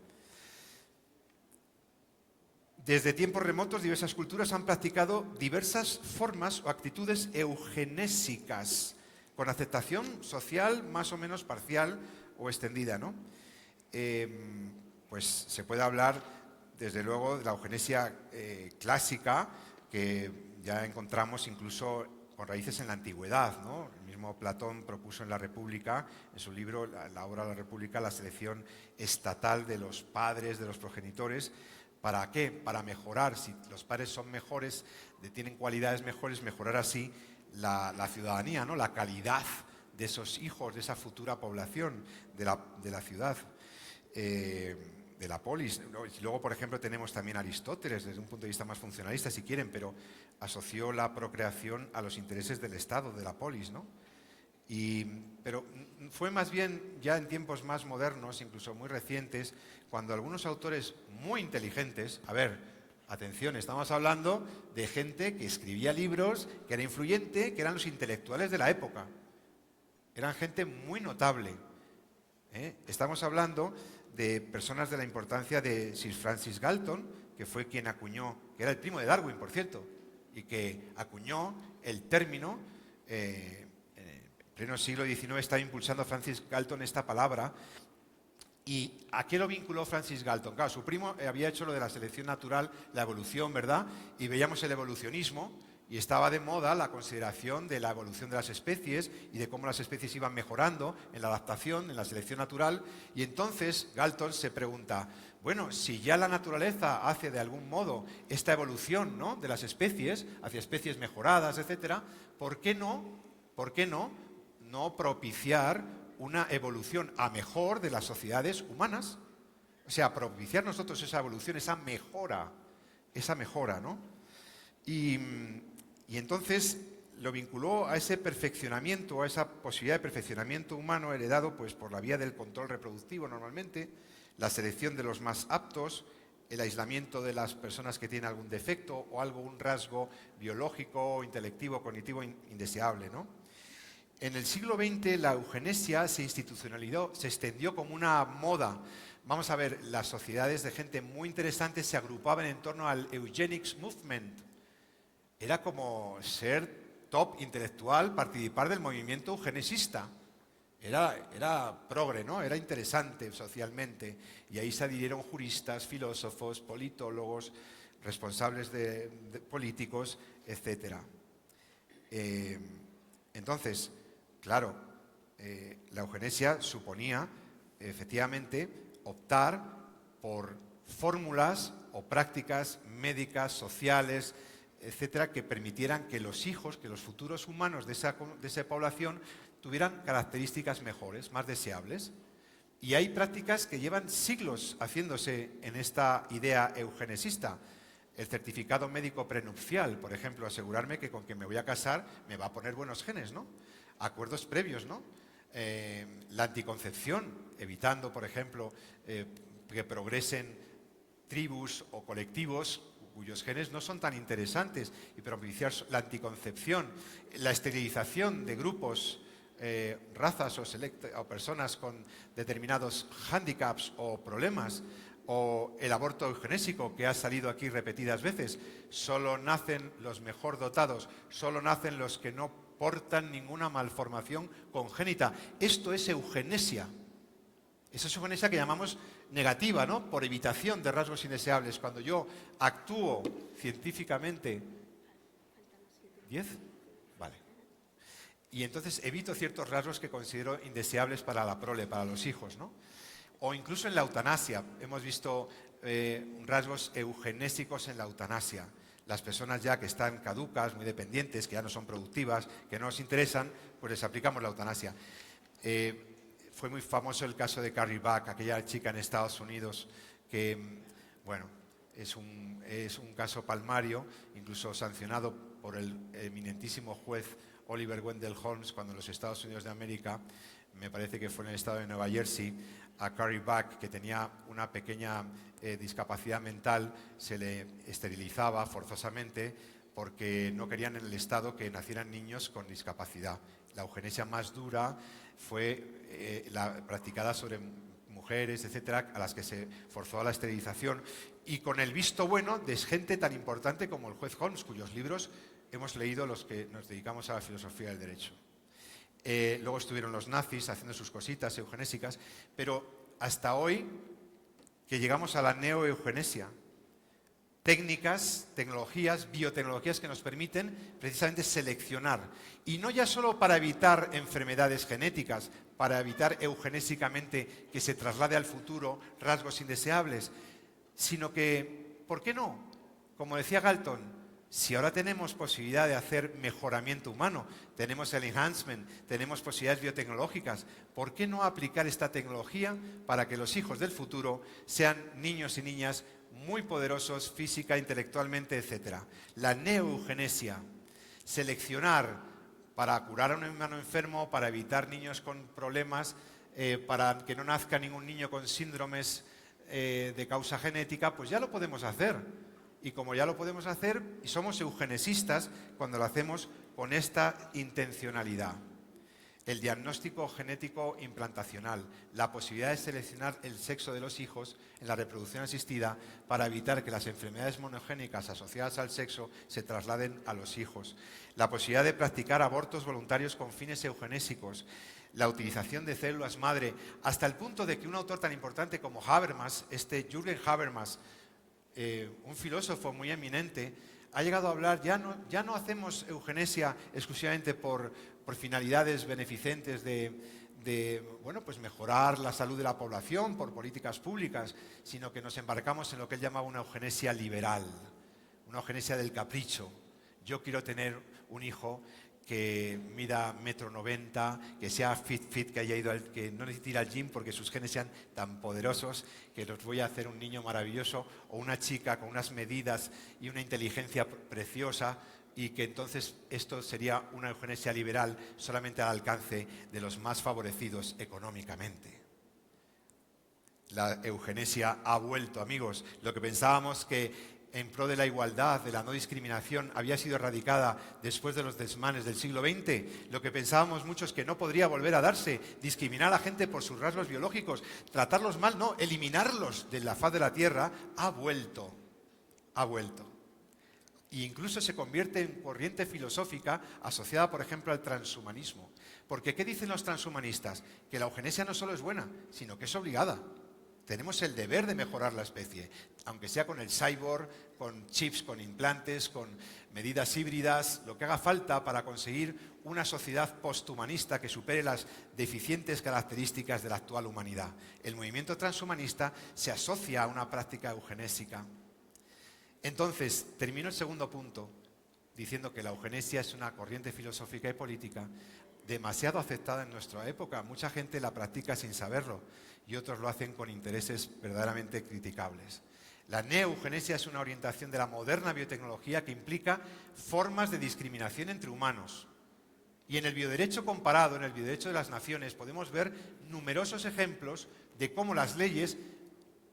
S2: Desde tiempos remotos, diversas culturas han practicado diversas formas o actitudes eugenésicas, con aceptación social más o menos parcial o extendida, ¿no? Pues se puede hablar, desde luego, de la eugenesia clásica, que ya encontramos incluso con raíces en la antigüedad, ¿no? El mismo Platón propuso en La República, en su libro, la obra La República, la selección estatal de los padres, de los progenitores. ¿Para qué? Para mejorar, si los padres son mejores, tienen cualidades mejores, mejorar así la ciudadanía, ¿no? La calidad de esos hijos, de esa futura población de la ciudad, de la polis. Y luego, por ejemplo, tenemos también a Aristóteles, desde un punto de vista más funcionalista, si quieren, pero asoció la procreación a los intereses del Estado, de la polis, ¿no? Pero fue más bien ya en tiempos más modernos, incluso muy recientes, cuando algunos autores muy inteligentes, a ver, atención, estamos hablando de gente que escribía libros, que era influyente, que eran los intelectuales de la época. Eran gente muy notable. Estamos hablando de personas de la importancia de Sir Francis Galton, que fue quien acuñó, que era el primo de Darwin, por cierto, y que acuñó el término. En pleno siglo XIX estaba impulsando Francis Galton esta palabra. ¿Y a qué lo vinculó Francis Galton? Claro, su primo había hecho lo de la selección natural, la evolución, ¿verdad? Y veíamos el evolucionismo y estaba de moda la consideración de la evolución de las especies y de cómo las especies iban mejorando en la adaptación, en la selección natural. Y entonces Galton se pregunta, bueno, si ya la naturaleza hace de algún modo esta evolución, ¿no?, de las especies hacia especies mejoradas, etcétera, ¿por qué no propiciar una evolución a mejor de las sociedades humanas? O sea, propiciar nosotros esa evolución, esa mejora, ¿no? Y entonces lo vinculó a ese perfeccionamiento, a esa posibilidad de perfeccionamiento humano heredado pues por la vía del control reproductivo normalmente, la selección de los más aptos, el aislamiento de las personas que tienen algún defecto o un rasgo biológico, intelectivo, cognitivo indeseable, ¿no? En el siglo XX la eugenesia se institucionalizó, se extendió como una moda. Vamos a ver, las sociedades de gente muy interesante se agrupaban en torno al Eugenics Movement. Era como ser top intelectual, participar del movimiento eugenesista. era progre, ¿no? Era interesante socialmente. Y ahí se adhirieron juristas, filósofos, politólogos, responsables de políticos, etc. Entonces, claro, la eugenesia suponía, efectivamente, optar por fórmulas o prácticas médicas, sociales, etcétera, que permitieran que los hijos, que los futuros humanos de esa población tuvieran características mejores, más deseables. Y hay prácticas que llevan siglos haciéndose en esta idea eugenesista. El certificado médico prenupcial, por ejemplo, asegurarme que con quien me voy a casar me va a poner buenos genes, ¿no? Acuerdos previos, ¿no? La anticoncepción, evitando, por ejemplo, que progresen tribus o colectivos cuyos genes no son tan interesantes y propiciar la anticoncepción, la esterilización de grupos, razas o personas con determinados hándicaps o problemas, o el aborto eugenésico que ha salido aquí repetidas veces. Solo nacen los mejor dotados, solo nacen los que no portan ninguna malformación congénita. Esto es eugenesia. Esa es eugenesia que llamamos negativa, ¿no? Por evitación de rasgos indeseables. Cuando yo actúo científicamente... ¿10? Vale. Y entonces evito ciertos rasgos que considero indeseables para la prole, para los hijos, ¿no? O incluso en la eutanasia. Hemos visto rasgos eugenésicos en la eutanasia. Las personas ya que están caducas, muy dependientes, que ya no son productivas, que no nos interesan, pues les aplicamos la eutanasia. Fue muy famoso el caso de Carrie Buck, aquella chica en Estados Unidos que, bueno, es un caso palmario, incluso sancionado por el eminentísimo juez Oliver Wendell Holmes, cuando en los Estados Unidos de América, me parece que fue en el estado de Nueva Jersey, a Carrie Buck, que tenía una pequeña discapacidad mental, se le esterilizaba forzosamente porque no querían en el estado que nacieran niños con discapacidad. La eugenesia más dura fue la practicada sobre mujeres, etcétera, a las que se forzó a la esterilización, y con el visto bueno de gente tan importante como el juez Holmes, cuyos libros hemos leído los que nos dedicamos a la filosofía del derecho. Luego estuvieron los nazis haciendo sus cositas eugenésicas, pero hasta hoy que llegamos a la neoeugenesia, técnicas, tecnologías, biotecnologías que nos permiten precisamente seleccionar, y no ya solo para evitar enfermedades genéticas, para evitar eugenésicamente que se traslade al futuro rasgos indeseables, sino que, ¿por qué no? Como decía Galton, si ahora tenemos posibilidad de hacer mejoramiento humano, tenemos el enhancement, tenemos posibilidades biotecnológicas, ¿por qué no aplicar esta tecnología para que los hijos del futuro sean niños y niñas muy poderosos física, intelectualmente, etcétera? La neoeugenesia, seleccionar para curar a un humano enfermo, para evitar niños con problemas, para que no nazca ningún niño con síndromes de causa genética, pues ya lo podemos hacer. Y como ya lo podemos hacer, y somos eugenesistas cuando lo hacemos con esta intencionalidad. El diagnóstico genético implantacional, la posibilidad de seleccionar el sexo de los hijos en la reproducción asistida para evitar que las enfermedades monogénicas asociadas al sexo se trasladen a los hijos. La posibilidad de practicar abortos voluntarios con fines eugenésicos, la utilización de células madre, hasta el punto de que un autor tan importante como Habermas, Jürgen Habermas, un filósofo muy eminente, ha llegado a hablar, ya no hacemos eugenesia exclusivamente por finalidades beneficentes de pues mejorar la salud de la población, por políticas públicas, sino que nos embarcamos en lo que él llamaba una eugenesia liberal, una eugenesia del capricho. Yo quiero tener un hijo que mida 1,90 m, que sea fit, que haya ido que no necesite ir al gym porque sus genes sean tan poderosos que los voy a hacer un niño maravilloso, o una chica con unas medidas y una inteligencia preciosa, y que entonces esto sería una eugenesia liberal solamente al alcance de los más favorecidos económicamente. La eugenesia ha vuelto, amigos. Lo que pensábamos que en pro de la igualdad, de la no discriminación, había sido erradicada después de los desmanes del siglo XX. Lo que pensábamos muchos que no podría volver a darse, discriminar a la gente por sus rasgos biológicos, tratarlos mal, no, eliminarlos de la faz de la tierra, ha vuelto. e incluso se convierte en corriente filosófica asociada, por ejemplo, al transhumanismo. Porque, ¿qué dicen los transhumanistas? Que la eugenesia no solo es buena, sino que es obligada. Tenemos el deber de mejorar la especie, aunque sea con el cyborg, con chips, con implantes, con medidas híbridas, lo que haga falta para conseguir una sociedad posthumanista que supere las deficientes características de la actual humanidad. El movimiento transhumanista se asocia a una práctica eugenésica. Entonces, termino el segundo punto diciendo que la eugenesia es una corriente filosófica y política demasiado aceptada en nuestra época. Mucha gente la practica sin saberlo y otros lo hacen con intereses verdaderamente criticables. La neoeugenesia es una orientación de la moderna biotecnología que implica formas de discriminación entre humanos. Y en el bioderecho comparado, en el bioderecho de las naciones, podemos ver numerosos ejemplos de cómo las leyes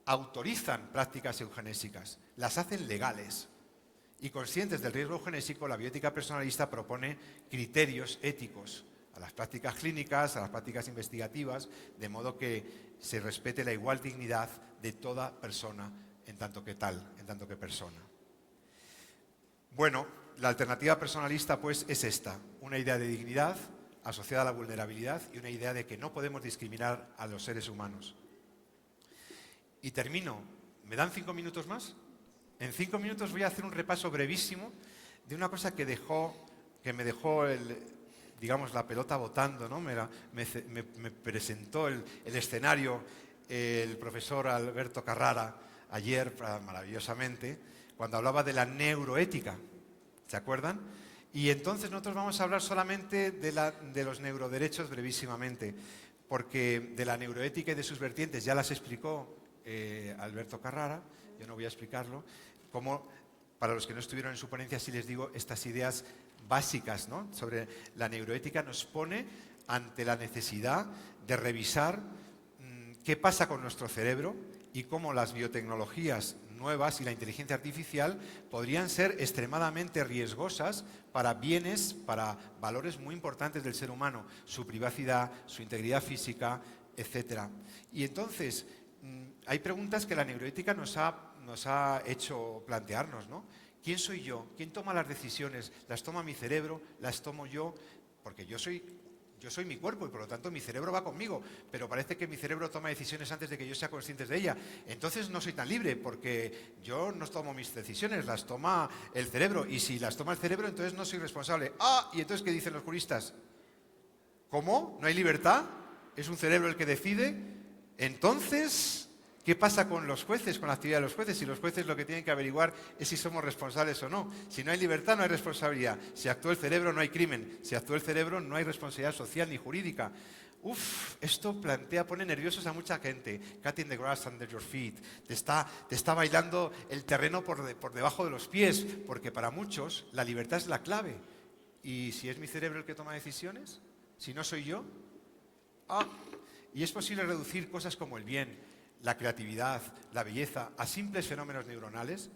S2: autorizan prácticas eugenésicas, las hacen legales. Y conscientes del riesgo eugenésico, la bioética personalista propone criterios éticos a las prácticas clínicas, a las prácticas investigativas, de modo que se respete la igual dignidad de toda persona en tanto que tal, en tanto que persona. Bueno, la alternativa personalista pues es esta, una idea de dignidad asociada a la vulnerabilidad y una idea de que no podemos discriminar a los seres humanos. Y termino. ¿Me dan 5 minutos más? En 5 minutos voy a hacer un repaso brevísimo de una cosa que me dejó la pelota botando, ¿no? Me presentó el escenario el profesor Alberto Carrara ayer, maravillosamente, cuando hablaba de la neuroética. ¿Se acuerdan? Y entonces nosotros vamos a hablar solamente de los neuroderechos brevísimamente, porque de la neuroética y de sus vertientes ya las explicó Alberto Carrara, yo no voy a explicarlo, como para los que no estuvieron en su ponencia, sí les digo estas ideas básicas, ¿no?, sobre la neuroética nos pone ante la necesidad de revisar qué pasa con nuestro cerebro y cómo las biotecnologías nuevas y la inteligencia artificial podrían ser extremadamente riesgosas para bienes, para valores muy importantes del ser humano, su privacidad, su integridad física, etc. Y entonces hay preguntas que la neuroética nos ha hecho plantearnos, ¿no? ¿Quién soy yo? ¿Quién toma las decisiones? ¿Las toma mi cerebro? ¿Las tomo yo? Porque yo soy mi cuerpo y por lo tanto mi cerebro va conmigo, pero parece que mi cerebro toma decisiones antes de que yo sea consciente de ella. Entonces no soy tan libre porque yo no tomo mis decisiones, las toma el cerebro, y si las toma el cerebro entonces no soy responsable. ¿Y entonces qué dicen los juristas? ¿Cómo? ¿No hay libertad? ¿Es un cerebro el que decide? Entonces, ¿qué pasa con los jueces, con la actividad de los jueces? Si los jueces lo que tienen que averiguar es si somos responsables o no. Si no hay libertad, no hay responsabilidad. Si actúa el cerebro, no hay crimen. Si actúa el cerebro, no hay responsabilidad social ni jurídica. Esto pone nerviosos a mucha gente. Cutting the grass under your feet. Te está bailando el terreno por debajo de los pies, porque para muchos la libertad es la clave. ¿Y si es mi cerebro el que toma decisiones? ¿Si no soy yo? Y es posible reducir cosas como el bien, la creatividad, la belleza, a simples fenómenos neuronales.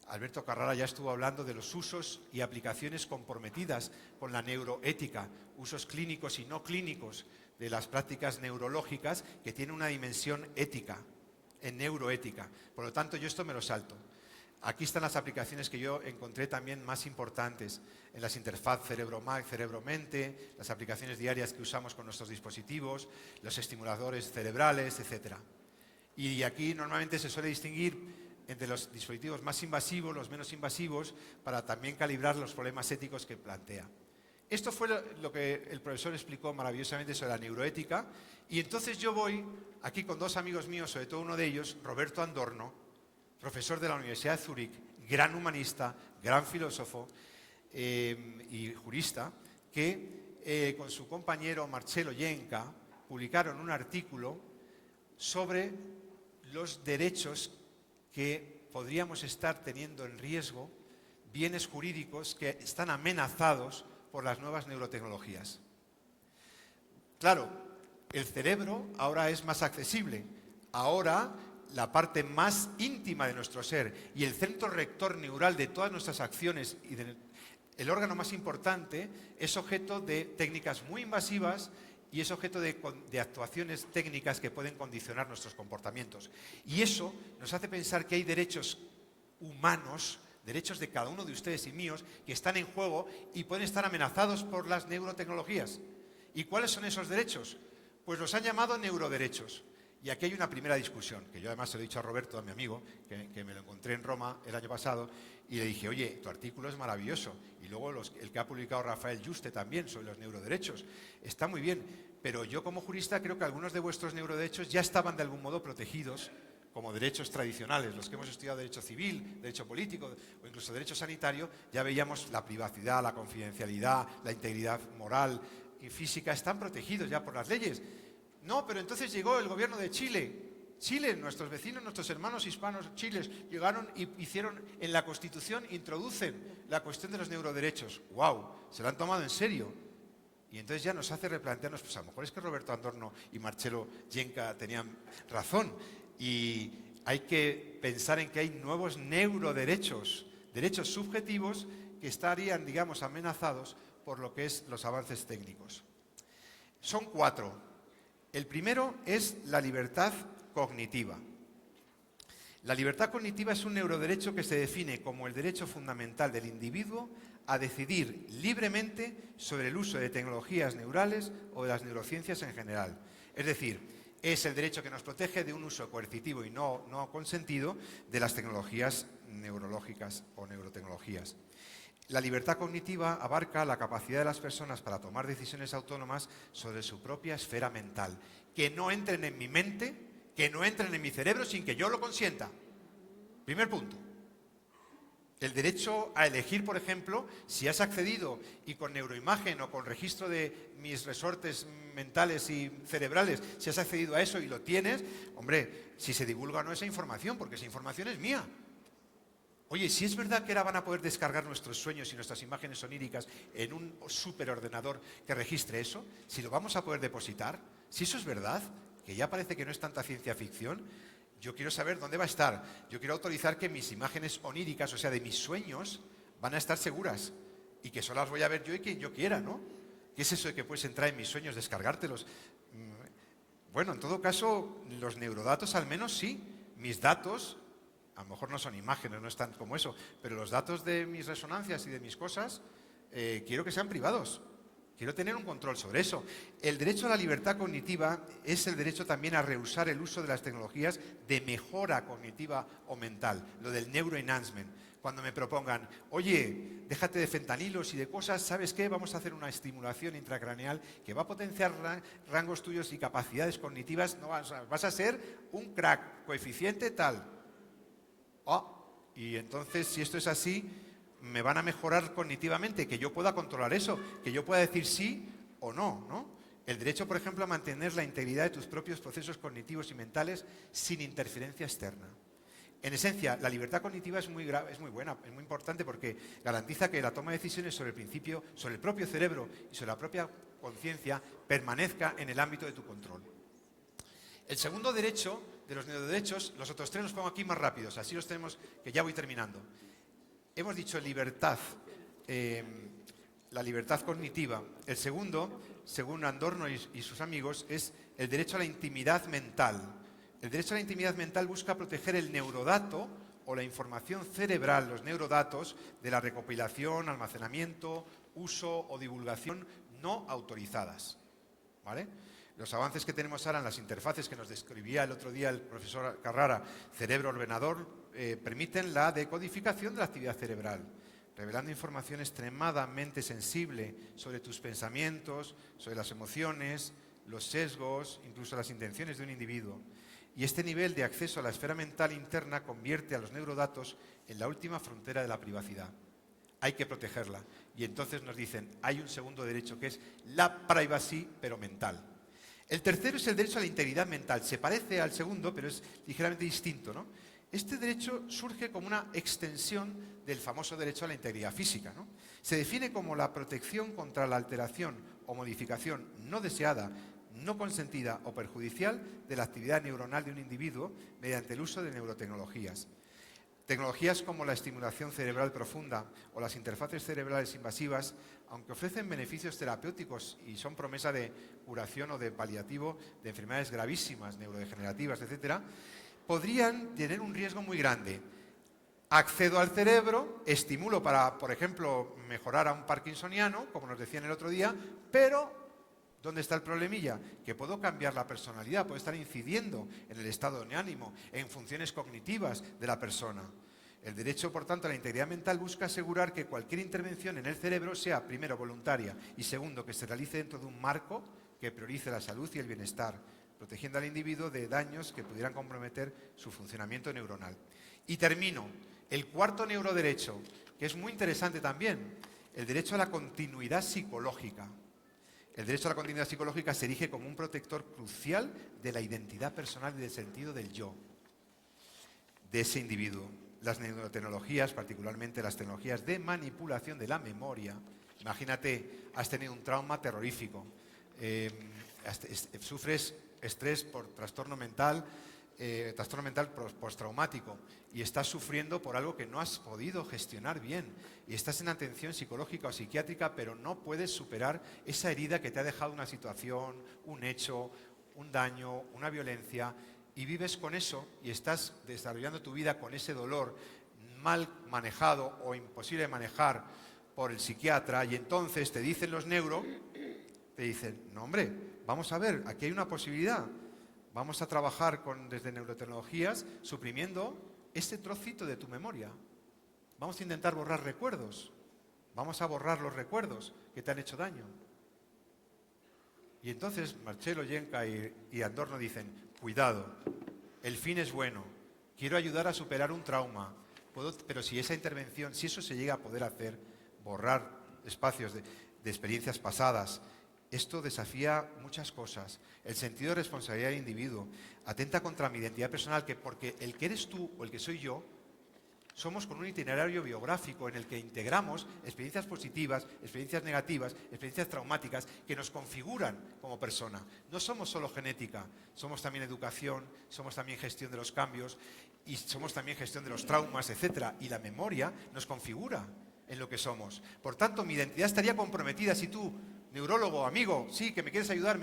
S2: Alberto Carrara ya estuvo hablando de los usos y aplicaciones comprometidas con la neuroética, usos clínicos y no clínicos de las prácticas neurológicas que tienen una dimensión ética, en neuroética. Por lo tanto, yo esto me lo salto. Aquí están las aplicaciones que yo encontré también más importantes en las interfaz cerebro-mente, las aplicaciones diarias que usamos con nuestros dispositivos, los estimuladores cerebrales, etc. Y aquí normalmente se suele distinguir entre los dispositivos más invasivos, los menos invasivos, para también calibrar los problemas éticos que plantea. Esto fue lo que el profesor explicó maravillosamente sobre la neuroética, y entonces yo voy aquí con 2 amigos míos, sobre todo uno de ellos, Roberto Andorno, profesor de la Universidad de Zúrich, gran humanista, gran filósofo y jurista, que con su compañero Marcello Yenca publicaron un artículo sobre los derechos que podríamos estar teniendo en riesgo, bienes jurídicos que están amenazados por las nuevas neurotecnologías. Claro, el cerebro ahora es más accesible. Ahora la parte más íntima de nuestro ser y el centro rector neural de todas nuestras acciones y el órgano más importante es objeto de técnicas muy invasivas y es objeto de actuaciones técnicas que pueden condicionar nuestros comportamientos. Y eso nos hace pensar que hay derechos humanos derechos de cada uno de ustedes y míos, que están en juego y pueden estar amenazados por las neurotecnologías. ¿Y cuáles son esos derechos? Pues los han llamado neuroderechos. Y aquí hay una primera discusión, que yo además se lo he dicho a Roberto, a mi amigo, que me lo encontré en Roma el año pasado, y le dije, oye, tu artículo es maravilloso. Y luego el que ha publicado Rafael Juste también sobre los neuroderechos. Está muy bien, pero yo como jurista creo que algunos de vuestros neuroderechos ya estaban de algún modo protegidos como derechos tradicionales. Los que hemos estudiado derecho civil, derecho político o incluso derecho sanitario, ya veíamos la privacidad, la confidencialidad, la integridad moral y física, están protegidos ya por las leyes. No, pero entonces llegó el gobierno de Chile. Chile, nuestros vecinos, nuestros hermanos hispanos chiles, llegaron y hicieron en la Constitución, introducen la cuestión de los neuroderechos. ¡Wow! Se lo han tomado en serio. Y entonces ya nos hace replantearnos, pues a lo mejor es que Roberto Adorno y Marcello Jenca tenían razón. Y hay que pensar en que hay nuevos neuroderechos, derechos subjetivos que estarían, digamos, amenazados por lo que es los avances técnicos. Son 4. El primero es la libertad cognitiva. La libertad cognitiva es un neuroderecho que se define como el derecho fundamental del individuo a decidir libremente sobre el uso de tecnologías neurales o de las neurociencias en general. Es decir, es el derecho que nos protege de un uso coercitivo y no consentido de las tecnologías neurológicas o neurotecnologías. La libertad cognitiva abarca la capacidad de las personas para tomar decisiones autónomas sobre su propia esfera mental, que no entren en mi mente, que no entren en mi cerebro sin que yo lo consienta. Primer punto. El derecho a elegir, por ejemplo, si has accedido y con neuroimagen o con registro de mis resortes mentales y cerebrales, si has accedido a eso y lo tienes, hombre, si se divulga o no esa información, porque esa información es mía. Oye, si es verdad que ahora van a poder descargar nuestros sueños y nuestras imágenes oníricas en un superordenador que registre eso, si lo vamos a poder depositar, si eso es verdad, que ya parece que no es tanta ciencia ficción, yo quiero saber dónde va a estar. Yo quiero autorizar que mis imágenes oníricas, o sea, de mis sueños, van a estar seguras y que solo las voy a ver yo y quien yo quiera, ¿no? ¿Qué es eso de que puedes entrar en mis sueños, descargártelos? Bueno, en todo caso, los neurodatos al menos sí. Mis datos, a lo mejor no son imágenes, no están como eso, pero los datos de mis resonancias y de mis cosas, quiero que sean privados. Quiero tener un control sobre eso. El derecho a la libertad cognitiva es el derecho también a rehusar el uso de las tecnologías de mejora cognitiva o mental, lo del neuroenhancement. Cuando me propongan, oye, déjate de fentanilos y de cosas, ¿sabes qué? Vamos a hacer una estimulación intracraneal que va a potenciar rangos tuyos y capacidades cognitivas. No, vas a ser un crack, coeficiente tal. Y entonces, si esto es así, me van a mejorar cognitivamente, que yo pueda controlar eso, que yo pueda decir sí o no, ¿no? El derecho, por ejemplo, a mantener la integridad de tus propios procesos cognitivos y mentales sin interferencia externa. En esencia, la libertad cognitiva es muy buena, es muy importante porque garantiza que la toma de decisiones sobre el propio cerebro y sobre la propia conciencia permanezca en el ámbito de tu control. El segundo derecho de los neuroderechos, los otros 3 los pongo aquí más rápidos, así los tenemos, que ya voy terminando. Hemos dicho libertad, la libertad cognitiva. El segundo, según Adorno y sus amigos, es el derecho a la intimidad mental. El derecho a la intimidad mental busca proteger el neurodato o la información cerebral, los neurodatos, de la recopilación, almacenamiento, uso o divulgación no autorizadas. ¿Vale? Los avances que tenemos ahora en las interfaces que nos describía el otro día el profesor Carrara, cerebro-ordenador, permiten la decodificación de la actividad cerebral, revelando información extremadamente sensible sobre tus pensamientos, sobre las emociones, los sesgos, incluso las intenciones de un individuo. Y este nivel de acceso a la esfera mental interna convierte a los neurodatos en la última frontera de la privacidad. Hay que protegerla. Y entonces nos dicen, hay un segundo derecho que es la privacy, pero mental. El tercero es el derecho a la integridad mental. Se parece al segundo, pero es ligeramente distinto, ¿no? Este derecho surge como una extensión del famoso derecho a la integridad física, ¿no? Se define como la protección contra la alteración o modificación no deseada, no consentida o perjudicial de la actividad neuronal de un individuo mediante el uso de neurotecnologías. Tecnologías como la estimulación cerebral profunda o las interfaces cerebrales invasivas, aunque ofrecen beneficios terapéuticos y son promesa de curación o de paliativo de enfermedades gravísimas, neurodegenerativas, etc., podrían tener un riesgo muy grande. Accedo al cerebro, estimulo para, por ejemplo, mejorar a un parkinsoniano, como nos decían el otro día, pero ¿dónde está el problemilla? Que puedo cambiar la personalidad, puedo estar incidiendo en el estado de ánimo, en funciones cognitivas de la persona. El derecho, por tanto, a la integridad mental busca asegurar que cualquier intervención en el cerebro sea, primero, voluntaria y, segundo, que se realice dentro de un marco que priorice la salud y el bienestar, protegiendo al individuo de daños que pudieran comprometer su funcionamiento neuronal. Y termino. El cuarto neuroderecho, que es muy interesante también, el derecho a la continuidad psicológica. El derecho a la continuidad psicológica se erige como un protector crucial de la identidad personal y del sentido del yo, de ese individuo. Las neurotecnologías, particularmente las tecnologías de manipulación de la memoria, imagínate, has tenido un trauma terrorífico, sufres estrés por trastorno mental postraumático y estás sufriendo por algo que no has podido gestionar bien y estás en atención psicológica o psiquiátrica, pero no puedes superar esa herida que te ha dejado una situación, un hecho, un daño, una violencia, y vives con eso y estás desarrollando tu vida con ese dolor mal manejado o imposible de manejar por el psiquiatra, y entonces te dicen los neuro, te dicen, no hombre, vamos a ver, aquí hay una posibilidad. Vamos a trabajar desde neurotecnologías suprimiendo ese trocito de tu memoria. Vamos a intentar borrar recuerdos. Vamos a borrar los recuerdos que te han hecho daño. Y entonces Marcello, Yenka y Adorno dicen, cuidado, el fin es bueno, quiero ayudar a superar un trauma, pero si esa intervención, si eso se llega a poder hacer, borrar espacios de experiencias pasadas, esto desafía muchas cosas. El sentido de responsabilidad del individuo atenta contra mi identidad personal, porque el que eres tú o el que soy yo, somos con un itinerario biográfico en el que integramos experiencias positivas, experiencias negativas, experiencias traumáticas que nos configuran como persona. No somos solo genética, somos también educación, somos también gestión de los cambios y somos también gestión de los traumas, etc. Y la memoria nos configura en lo que somos. Por tanto, mi identidad estaría comprometida si tú, neurólogo, amigo, sí, que me quieres ayudar,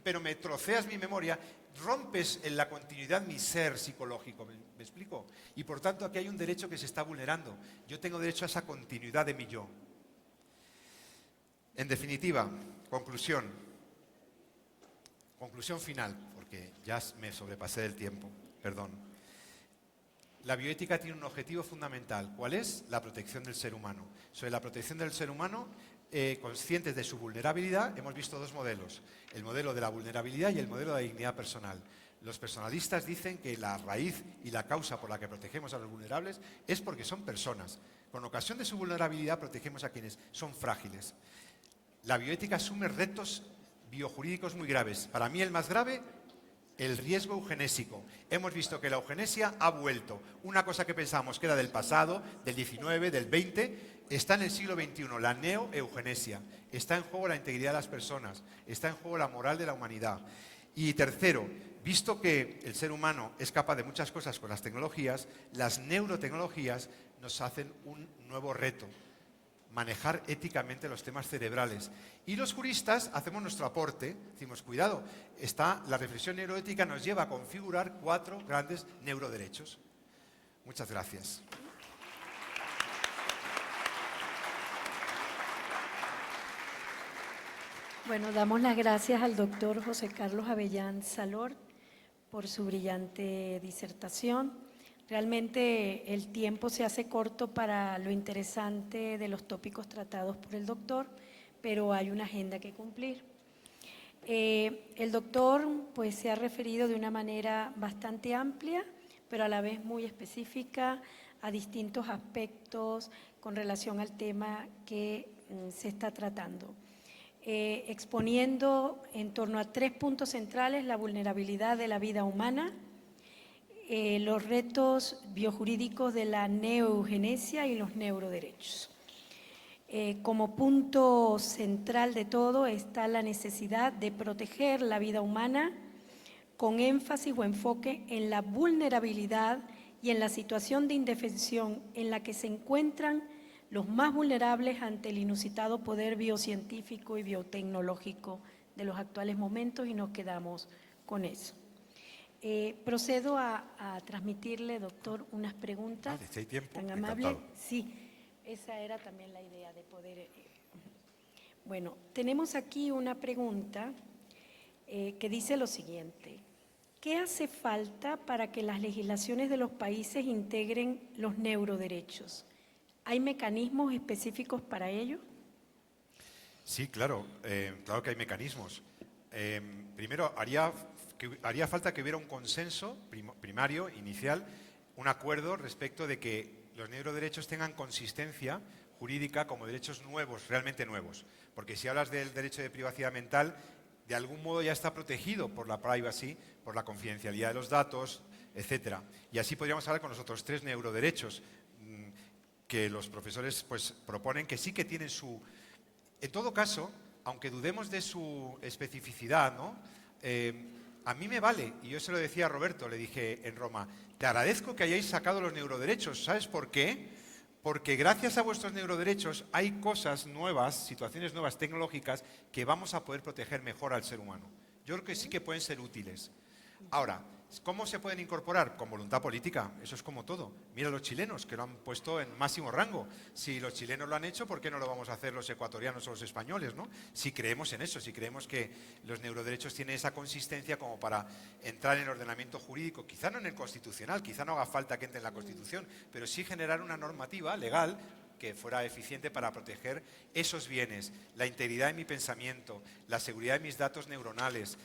S2: pero me troceas mi memoria, rompes en la continuidad mi ser psicológico, ¿me explico? Y por tanto aquí hay un derecho que se está vulnerando. Yo tengo derecho a esa continuidad de mi yo. En definitiva, conclusión final, porque ya me sobrepasé del tiempo, perdón. La bioética tiene un objetivo fundamental. ¿Cuál es? La protección del ser humano. Sobre la protección del ser humano, conscientes de su vulnerabilidad, hemos visto dos modelos, el modelo de la vulnerabilidad y el modelo de la dignidad personal. Los personalistas dicen que la raíz y la causa por la que protegemos a los vulnerables es porque son personas. Con ocasión de su vulnerabilidad protegemos a quienes son frágiles. La bioética asume retos biojurídicos muy graves. Para mí el más grave, el riesgo eugenésico. Hemos visto que la eugenesia ha vuelto. Una cosa que pensábamos que era del pasado, del 19, del 20, está en el siglo XXI, la neoeugenesia. Está en juego la integridad de las personas, está en juego la moral de la humanidad. Y tercero, visto que el ser humano es capaz de muchas cosas con las tecnologías, las neurotecnologías nos hacen un nuevo reto: manejar éticamente los temas cerebrales. Y los juristas hacemos nuestro aporte, decimos, cuidado, la reflexión neuroética nos lleva a configurar 4 grandes neuroderechos. Muchas gracias.
S1: Bueno, damos las gracias al doctor José Carlos Avellán Salor por su brillante disertación. Realmente el tiempo se hace corto para lo interesante de los tópicos tratados por el doctor, pero hay una agenda que cumplir. El doctor pues, se ha referido de una manera bastante amplia, pero a la vez muy específica a distintos aspectos con relación al tema que se está tratando. Exponiendo en torno a 3 puntos centrales: la vulnerabilidad de la vida humana, los retos biojurídicos de la neoeugenesia y los neuroderechos. Como punto central de todo está la necesidad de proteger la vida humana con énfasis o enfoque en la vulnerabilidad y en la situación de indefensión en la que se encuentran los más vulnerables ante el inusitado poder biocientífico y biotecnológico de los actuales momentos, y nos quedamos con eso. Procedo a transmitirle, doctor, unas preguntas.
S2: Vale, si hay tiempo,
S1: Tan amable.
S2: encantado.
S1: Sí, esa era también la idea de poder... Bueno, tenemos aquí una pregunta que dice lo siguiente. ¿Qué hace falta para que las legislaciones de los países integren los neuroderechos? ¿Hay mecanismos específicos para ello?
S2: Sí, claro, claro que hay mecanismos. Primero, haría falta que hubiera un consenso primario, inicial, un acuerdo respecto de que los neuroderechos tengan consistencia jurídica como derechos nuevos, realmente nuevos. Porque si hablas del derecho de privacidad mental, de algún modo ya está protegido por la privacy, por la confidencialidad de los datos, etcétera. Y así podríamos hablar con los otros 3 neuroderechos que los profesores pues, proponen que sí que tienen su... En todo caso, aunque dudemos de su especificidad, ¿no? A mí me vale, y yo se lo decía a Roberto, le dije en Roma, te agradezco que hayáis sacado los neuroderechos, ¿sabes por qué? Porque gracias a vuestros neuroderechos hay cosas nuevas, situaciones nuevas tecnológicas que vamos a poder proteger mejor al ser humano. Yo creo que sí que pueden ser útiles. Ahora, ¿cómo se pueden incorporar? Con voluntad política, eso es como todo. Mira los chilenos, que lo han puesto en máximo rango. Si los chilenos lo han hecho, ¿por qué no lo vamos a hacer los ecuatorianos o los españoles, ¿no? Si creemos en eso, si creemos que los neuroderechos tienen esa consistencia como para entrar en el ordenamiento jurídico, quizá no en el constitucional, quizá no haga falta que entre en la Constitución, pero sí generar una normativa legal que fuera eficiente para proteger esos bienes, la integridad de mi pensamiento, la seguridad de mis datos neuronales,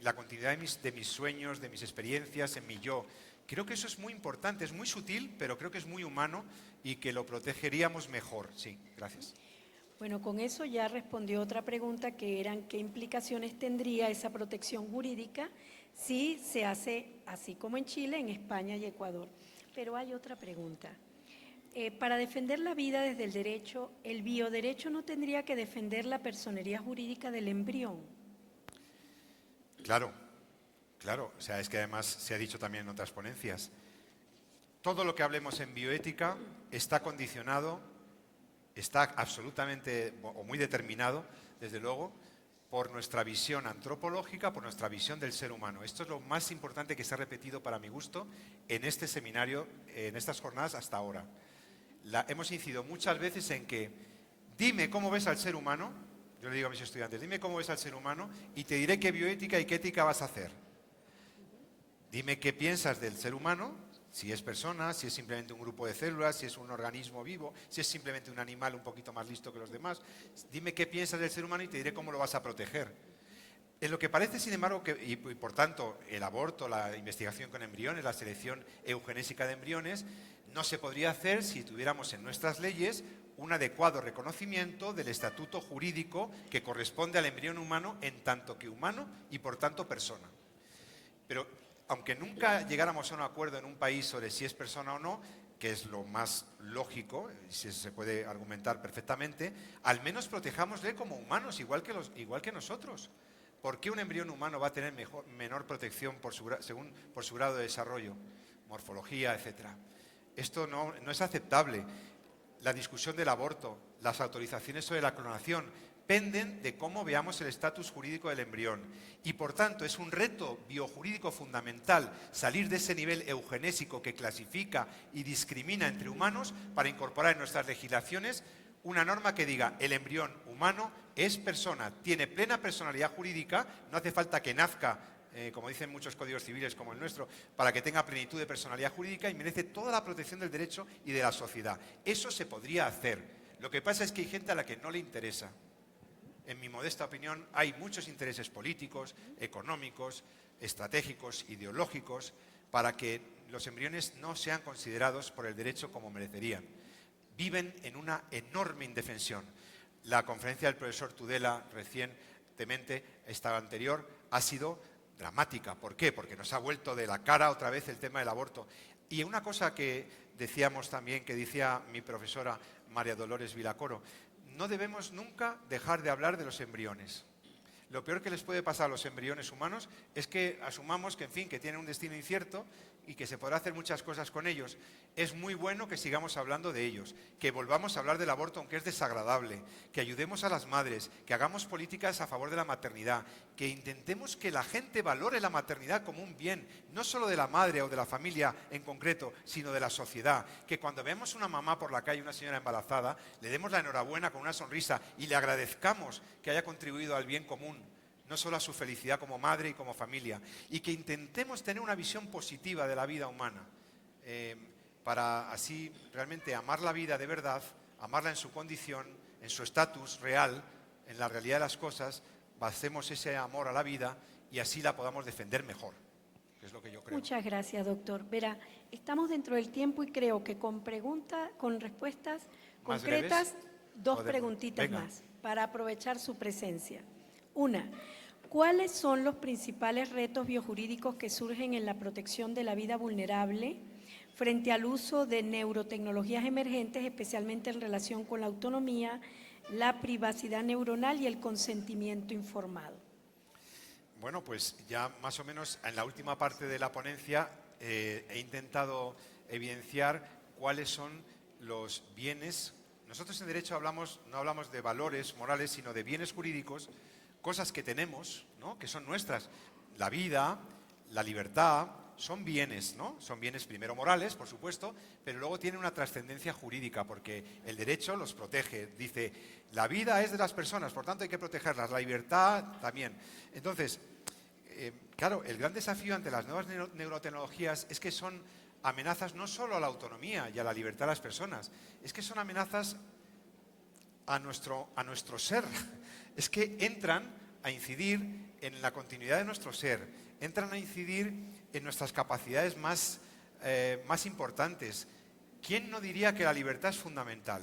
S2: la continuidad de mis sueños, de mis experiencias, en mi yo. Creo que eso es muy importante, es muy sutil, pero creo que es muy humano y que lo protegeríamos mejor. Sí, gracias.
S1: Bueno, con eso ya respondió otra pregunta que eran qué implicaciones tendría esa protección jurídica si se hace así como en Chile, en España y Ecuador. Pero hay otra pregunta. Para defender la vida desde el derecho, ¿el bioderecho no tendría que defender la personería jurídica del embrión?
S2: Claro, claro. O sea, es que además se ha dicho también en otras ponencias. Todo lo que hablemos en bioética está condicionado, está absolutamente o muy determinado, desde luego, por nuestra visión antropológica, por nuestra visión del ser humano. Esto es lo más importante que se ha repetido para mi gusto en este seminario, en estas jornadas hasta ahora. Hemos incidido muchas veces en que dime cómo ves al ser humano, yo le digo a mis estudiantes, dime cómo ves al ser humano y te diré qué bioética y qué ética vas a hacer. Dime qué piensas del ser humano, si es persona, si es simplemente un grupo de células, si es un organismo vivo, si es simplemente un animal un poquito más listo que los demás. Dime qué piensas del ser humano y te diré cómo lo vas a proteger. En lo que parece, sin embargo, y por tanto el aborto, la investigación con embriones, la selección eugenésica de embriones, no se podría hacer si tuviéramos en nuestras leyes un adecuado reconocimiento del estatuto jurídico que corresponde al embrión humano en tanto que humano y por tanto persona. Pero aunque nunca llegáramos a un acuerdo en un país sobre si es persona o no, que es lo más lógico, si se puede argumentar perfectamente, al menos protejámosle como humanos, igual que nosotros. ¿Por qué un embrión humano va a tener menor protección por su grado de desarrollo, morfología, etcétera? Esto no es aceptable. La discusión del aborto, las autorizaciones sobre la clonación, penden de cómo veamos el estatus jurídico del embrión. Y por tanto es un reto biojurídico fundamental salir de ese nivel eugenésico que clasifica y discrimina entre humanos para incorporar en nuestras legislaciones una norma que diga el embrión humano es persona, tiene plena personalidad jurídica, no hace falta que nazca, como dicen muchos códigos civiles como el nuestro, para que tenga plenitud de personalidad jurídica y merece toda la protección del derecho y de la sociedad. Eso se podría hacer. Lo que pasa es que hay gente a la que no le interesa. En mi modesta opinión, hay muchos intereses políticos, económicos, estratégicos, ideológicos, para que los embriones no sean considerados por el derecho como merecerían. Viven en una enorme indefensión. La conferencia del profesor Tudela, recientemente, esta anterior, ha sido dramática. ¿Por qué? Porque nos ha vuelto de la cara otra vez el tema del aborto. Y una cosa que decíamos también, que decía mi profesora María Dolores Vilacoro, no debemos nunca dejar de hablar de los embriones. lo peor que les puede pasar a los embriones humanos es que asumamos que, en fin, que tienen un destino incierto y que se podrá hacer muchas cosas con ellos. Es muy bueno que sigamos hablando de ellos, que volvamos a hablar del aborto aunque es desagradable, que ayudemos a las madres, que hagamos políticas a favor de la maternidad, que intentemos que la gente valore la maternidad como un bien, no solo de la madre o de la familia en concreto, sino de la sociedad. Que cuando vemos una mamá por la calle, una señora embarazada, le demos la enhorabuena con una sonrisa y le agradezcamos que haya contribuido al bien común, no solo a su felicidad como madre y como familia, y que intentemos tener una visión positiva de la vida humana, para así realmente amar la vida de verdad, amarla en su condición, en su estatus real, en la realidad de las cosas, basemos ese amor a la vida y así la podamos defender mejor, que es lo que yo creo.
S1: Muchas gracias, doctor. Verá, estamos dentro del tiempo y creo que con respuestas
S2: ¿Más
S1: concretas,
S2: breves?
S1: dos preguntitas
S2: Venga.
S1: más para aprovechar su presencia. Una, ¿cuáles son los principales retos biojurídicos que surgen en la protección de la vida vulnerable frente al uso de neurotecnologías emergentes, especialmente en relación con la autonomía, la privacidad neuronal y el consentimiento informado?
S2: Bueno, pues ya más o menos en la última parte de la ponencia he intentado evidenciar cuáles son los bienes. Nosotros en derecho no hablamos de valores morales, sino de bienes jurídicos, cosas que tenemos, ¿no?, que son nuestras. La vida, la libertad, son bienes, ¿no? Son bienes primero morales, por supuesto, pero luego tienen una trascendencia jurídica, porque el derecho los protege. Dice, la vida es de las personas, por tanto hay que protegerlas, la libertad también. Entonces, claro, el gran desafío ante las nuevas neurotecnologías es que son amenazas no solo a la autonomía y a la libertad de las personas, es que son amenazas a nuestro ser. Es que entran a incidir en la continuidad de nuestro ser, entran a incidir en nuestras capacidades más importantes. ¿Quién no diría que la libertad es fundamental?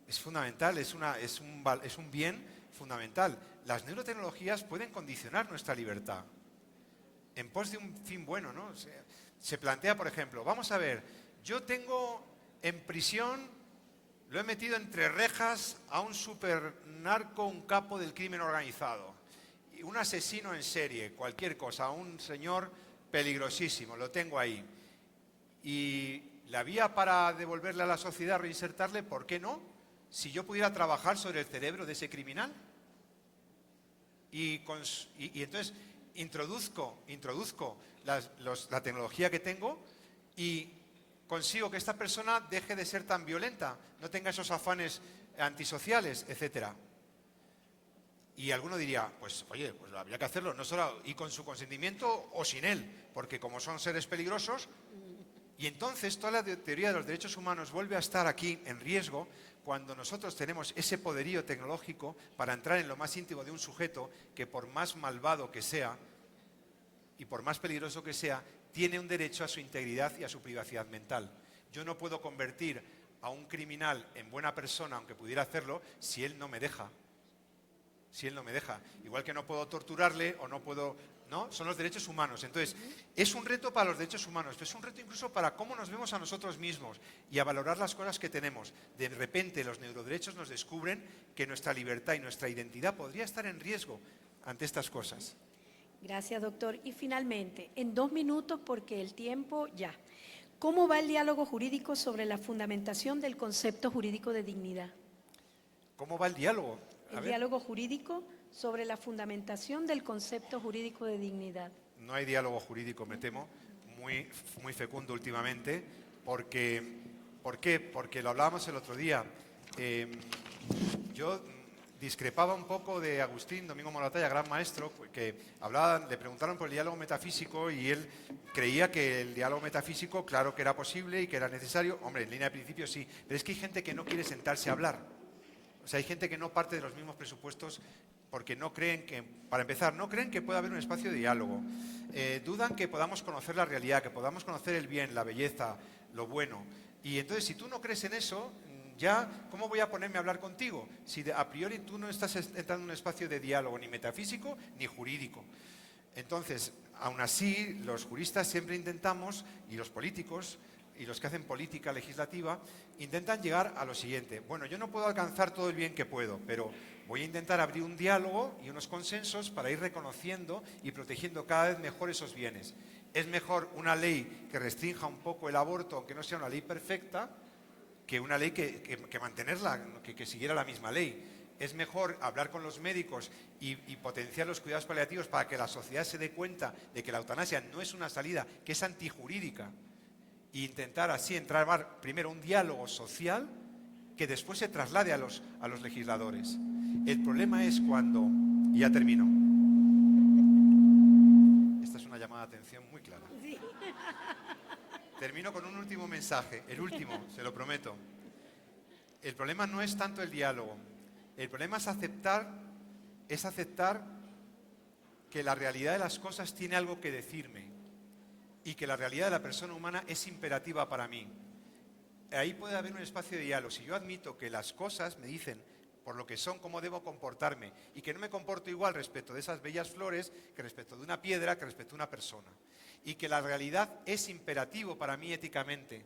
S2: Es fundamental, es un bien fundamental. Las neurotecnologías pueden condicionar nuestra libertad en pos de un fin bueno, ¿no? Se plantea, por ejemplo, vamos a ver, yo tengo en prisión, lo he metido entre rejas a un supernarco, un capo del crimen organizado, un asesino en serie, cualquier cosa, un señor peligrosísimo, lo tengo ahí. Y la vía para devolverle a la sociedad, reinsertarle, ¿por qué no? Si yo pudiera trabajar sobre el cerebro de ese criminal. Y entonces introduzco la tecnología que tengo y consigo que esta persona deje de ser tan violenta, no tenga esos afanes antisociales, etc. Y alguno diría, pues oye, pues habría que hacerlo, no solo y con su consentimiento o sin él, porque como son seres peligrosos, y entonces toda la teoría de los derechos humanos vuelve a estar aquí en riesgo cuando nosotros tenemos ese poderío tecnológico para entrar en lo más íntimo de un sujeto que, por más malvado que sea y por más peligroso que sea, tiene un derecho a su integridad y a su privacidad mental. Yo no puedo convertir a un criminal en buena persona, aunque pudiera hacerlo, si él no me deja. Si él no me deja. Igual que no puedo torturarle o no puedo... ¿no? Son los derechos humanos. Entonces, es un reto para los derechos humanos, pero es un reto incluso para cómo nos vemos a nosotros mismos y a valorar las cosas que tenemos. De repente, los neuroderechos nos descubren que nuestra libertad y nuestra identidad podría estar en riesgo ante estas cosas.
S1: Gracias, doctor. Y finalmente, en 2 minutos, porque el tiempo ya. ¿Cómo va el diálogo jurídico sobre la fundamentación del concepto jurídico de dignidad?
S2: ¿Cómo va el diálogo?
S1: El diálogo jurídico sobre la fundamentación del concepto jurídico de dignidad.
S2: No hay diálogo jurídico, me temo, muy fecundo últimamente, ¿por qué? Porque lo hablábamos el otro día. Yo discrepaba un poco de Agustín Domingo Moratalla, gran maestro, que le preguntaron por el diálogo metafísico y él creía que el diálogo metafísico, claro que era posible y que era necesario. Hombre, en línea de principio sí, pero es que hay gente que no quiere sentarse a hablar. O sea, hay gente que no parte de los mismos presupuestos porque no creen que, para empezar, no creen que pueda haber un espacio de diálogo. Dudan que podamos conocer la realidad, que podamos conocer el bien, la belleza, lo bueno. Y entonces, si tú no crees en eso, ya, ¿cómo voy a ponerme a hablar contigo? Si a priori tú no estás entrando en un espacio de diálogo ni metafísico ni jurídico. Entonces, aún así, los juristas siempre intentamos, y los políticos, y los que hacen política legislativa, intentan llegar a lo siguiente. Bueno, yo no puedo alcanzar todo el bien que puedo, pero voy a intentar abrir un diálogo y unos consensos para ir reconociendo y protegiendo cada vez mejor esos bienes. Es mejor una ley que restrinja un poco el aborto, aunque no sea una ley perfecta, que una ley que mantenerla, que siguiera la misma ley. Es mejor hablar con los médicos y potenciar los cuidados paliativos para que la sociedad se dé cuenta de que la eutanasia no es una salida, que es antijurídica, e intentar así entrar primero un diálogo social que después se traslade a los legisladores. El problema es cuando, y ya termino, esta es una llamada de atención muy clara.
S1: Sí.
S2: Termino con un último mensaje, el último, se lo prometo. El problema no es tanto el diálogo, el problema es aceptar que la realidad de las cosas tiene algo que decirme y que la realidad de la persona humana es imperativa para mí. Ahí puede haber un espacio de diálogo. Si yo admito que las cosas me dicen por lo que son, cómo debo comportarme, y que no me comporto igual respecto de esas bellas flores que respecto de una piedra, que respecto de una persona, y que la realidad es imperativo para mí éticamente,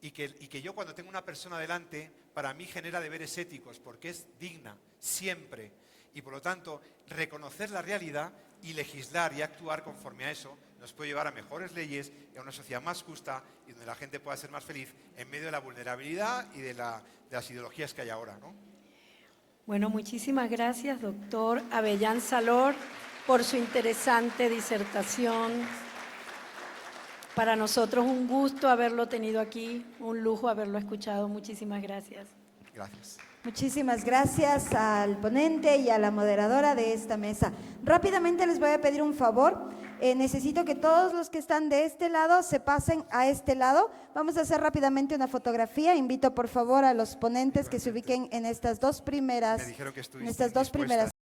S2: y que yo cuando tengo una persona delante, para mí genera deberes éticos, porque es digna, siempre, y por lo tanto, reconocer la realidad y legislar y actuar conforme a eso nos puede llevar a mejores leyes y a una sociedad más justa y donde la gente pueda ser más feliz en medio de la vulnerabilidad y de las ideologías que hay ahora, ¿no?
S1: Bueno, muchísimas gracias, doctor Avellán Salor, por su interesante disertación. Para nosotros un gusto haberlo tenido aquí, un lujo haberlo escuchado. Muchísimas gracias.
S2: Gracias.
S3: Muchísimas gracias al ponente y a la moderadora de esta mesa. Rápidamente les voy a pedir un favor. Necesito que todos los que están de este lado se pasen a este lado. Vamos a hacer rápidamente una fotografía. Invito por favor a los ponentes que se ubiquen en estas dos primeras.
S2: Me dijeron que estuviste
S3: en estas dos
S2: indispuesta.
S3: primeras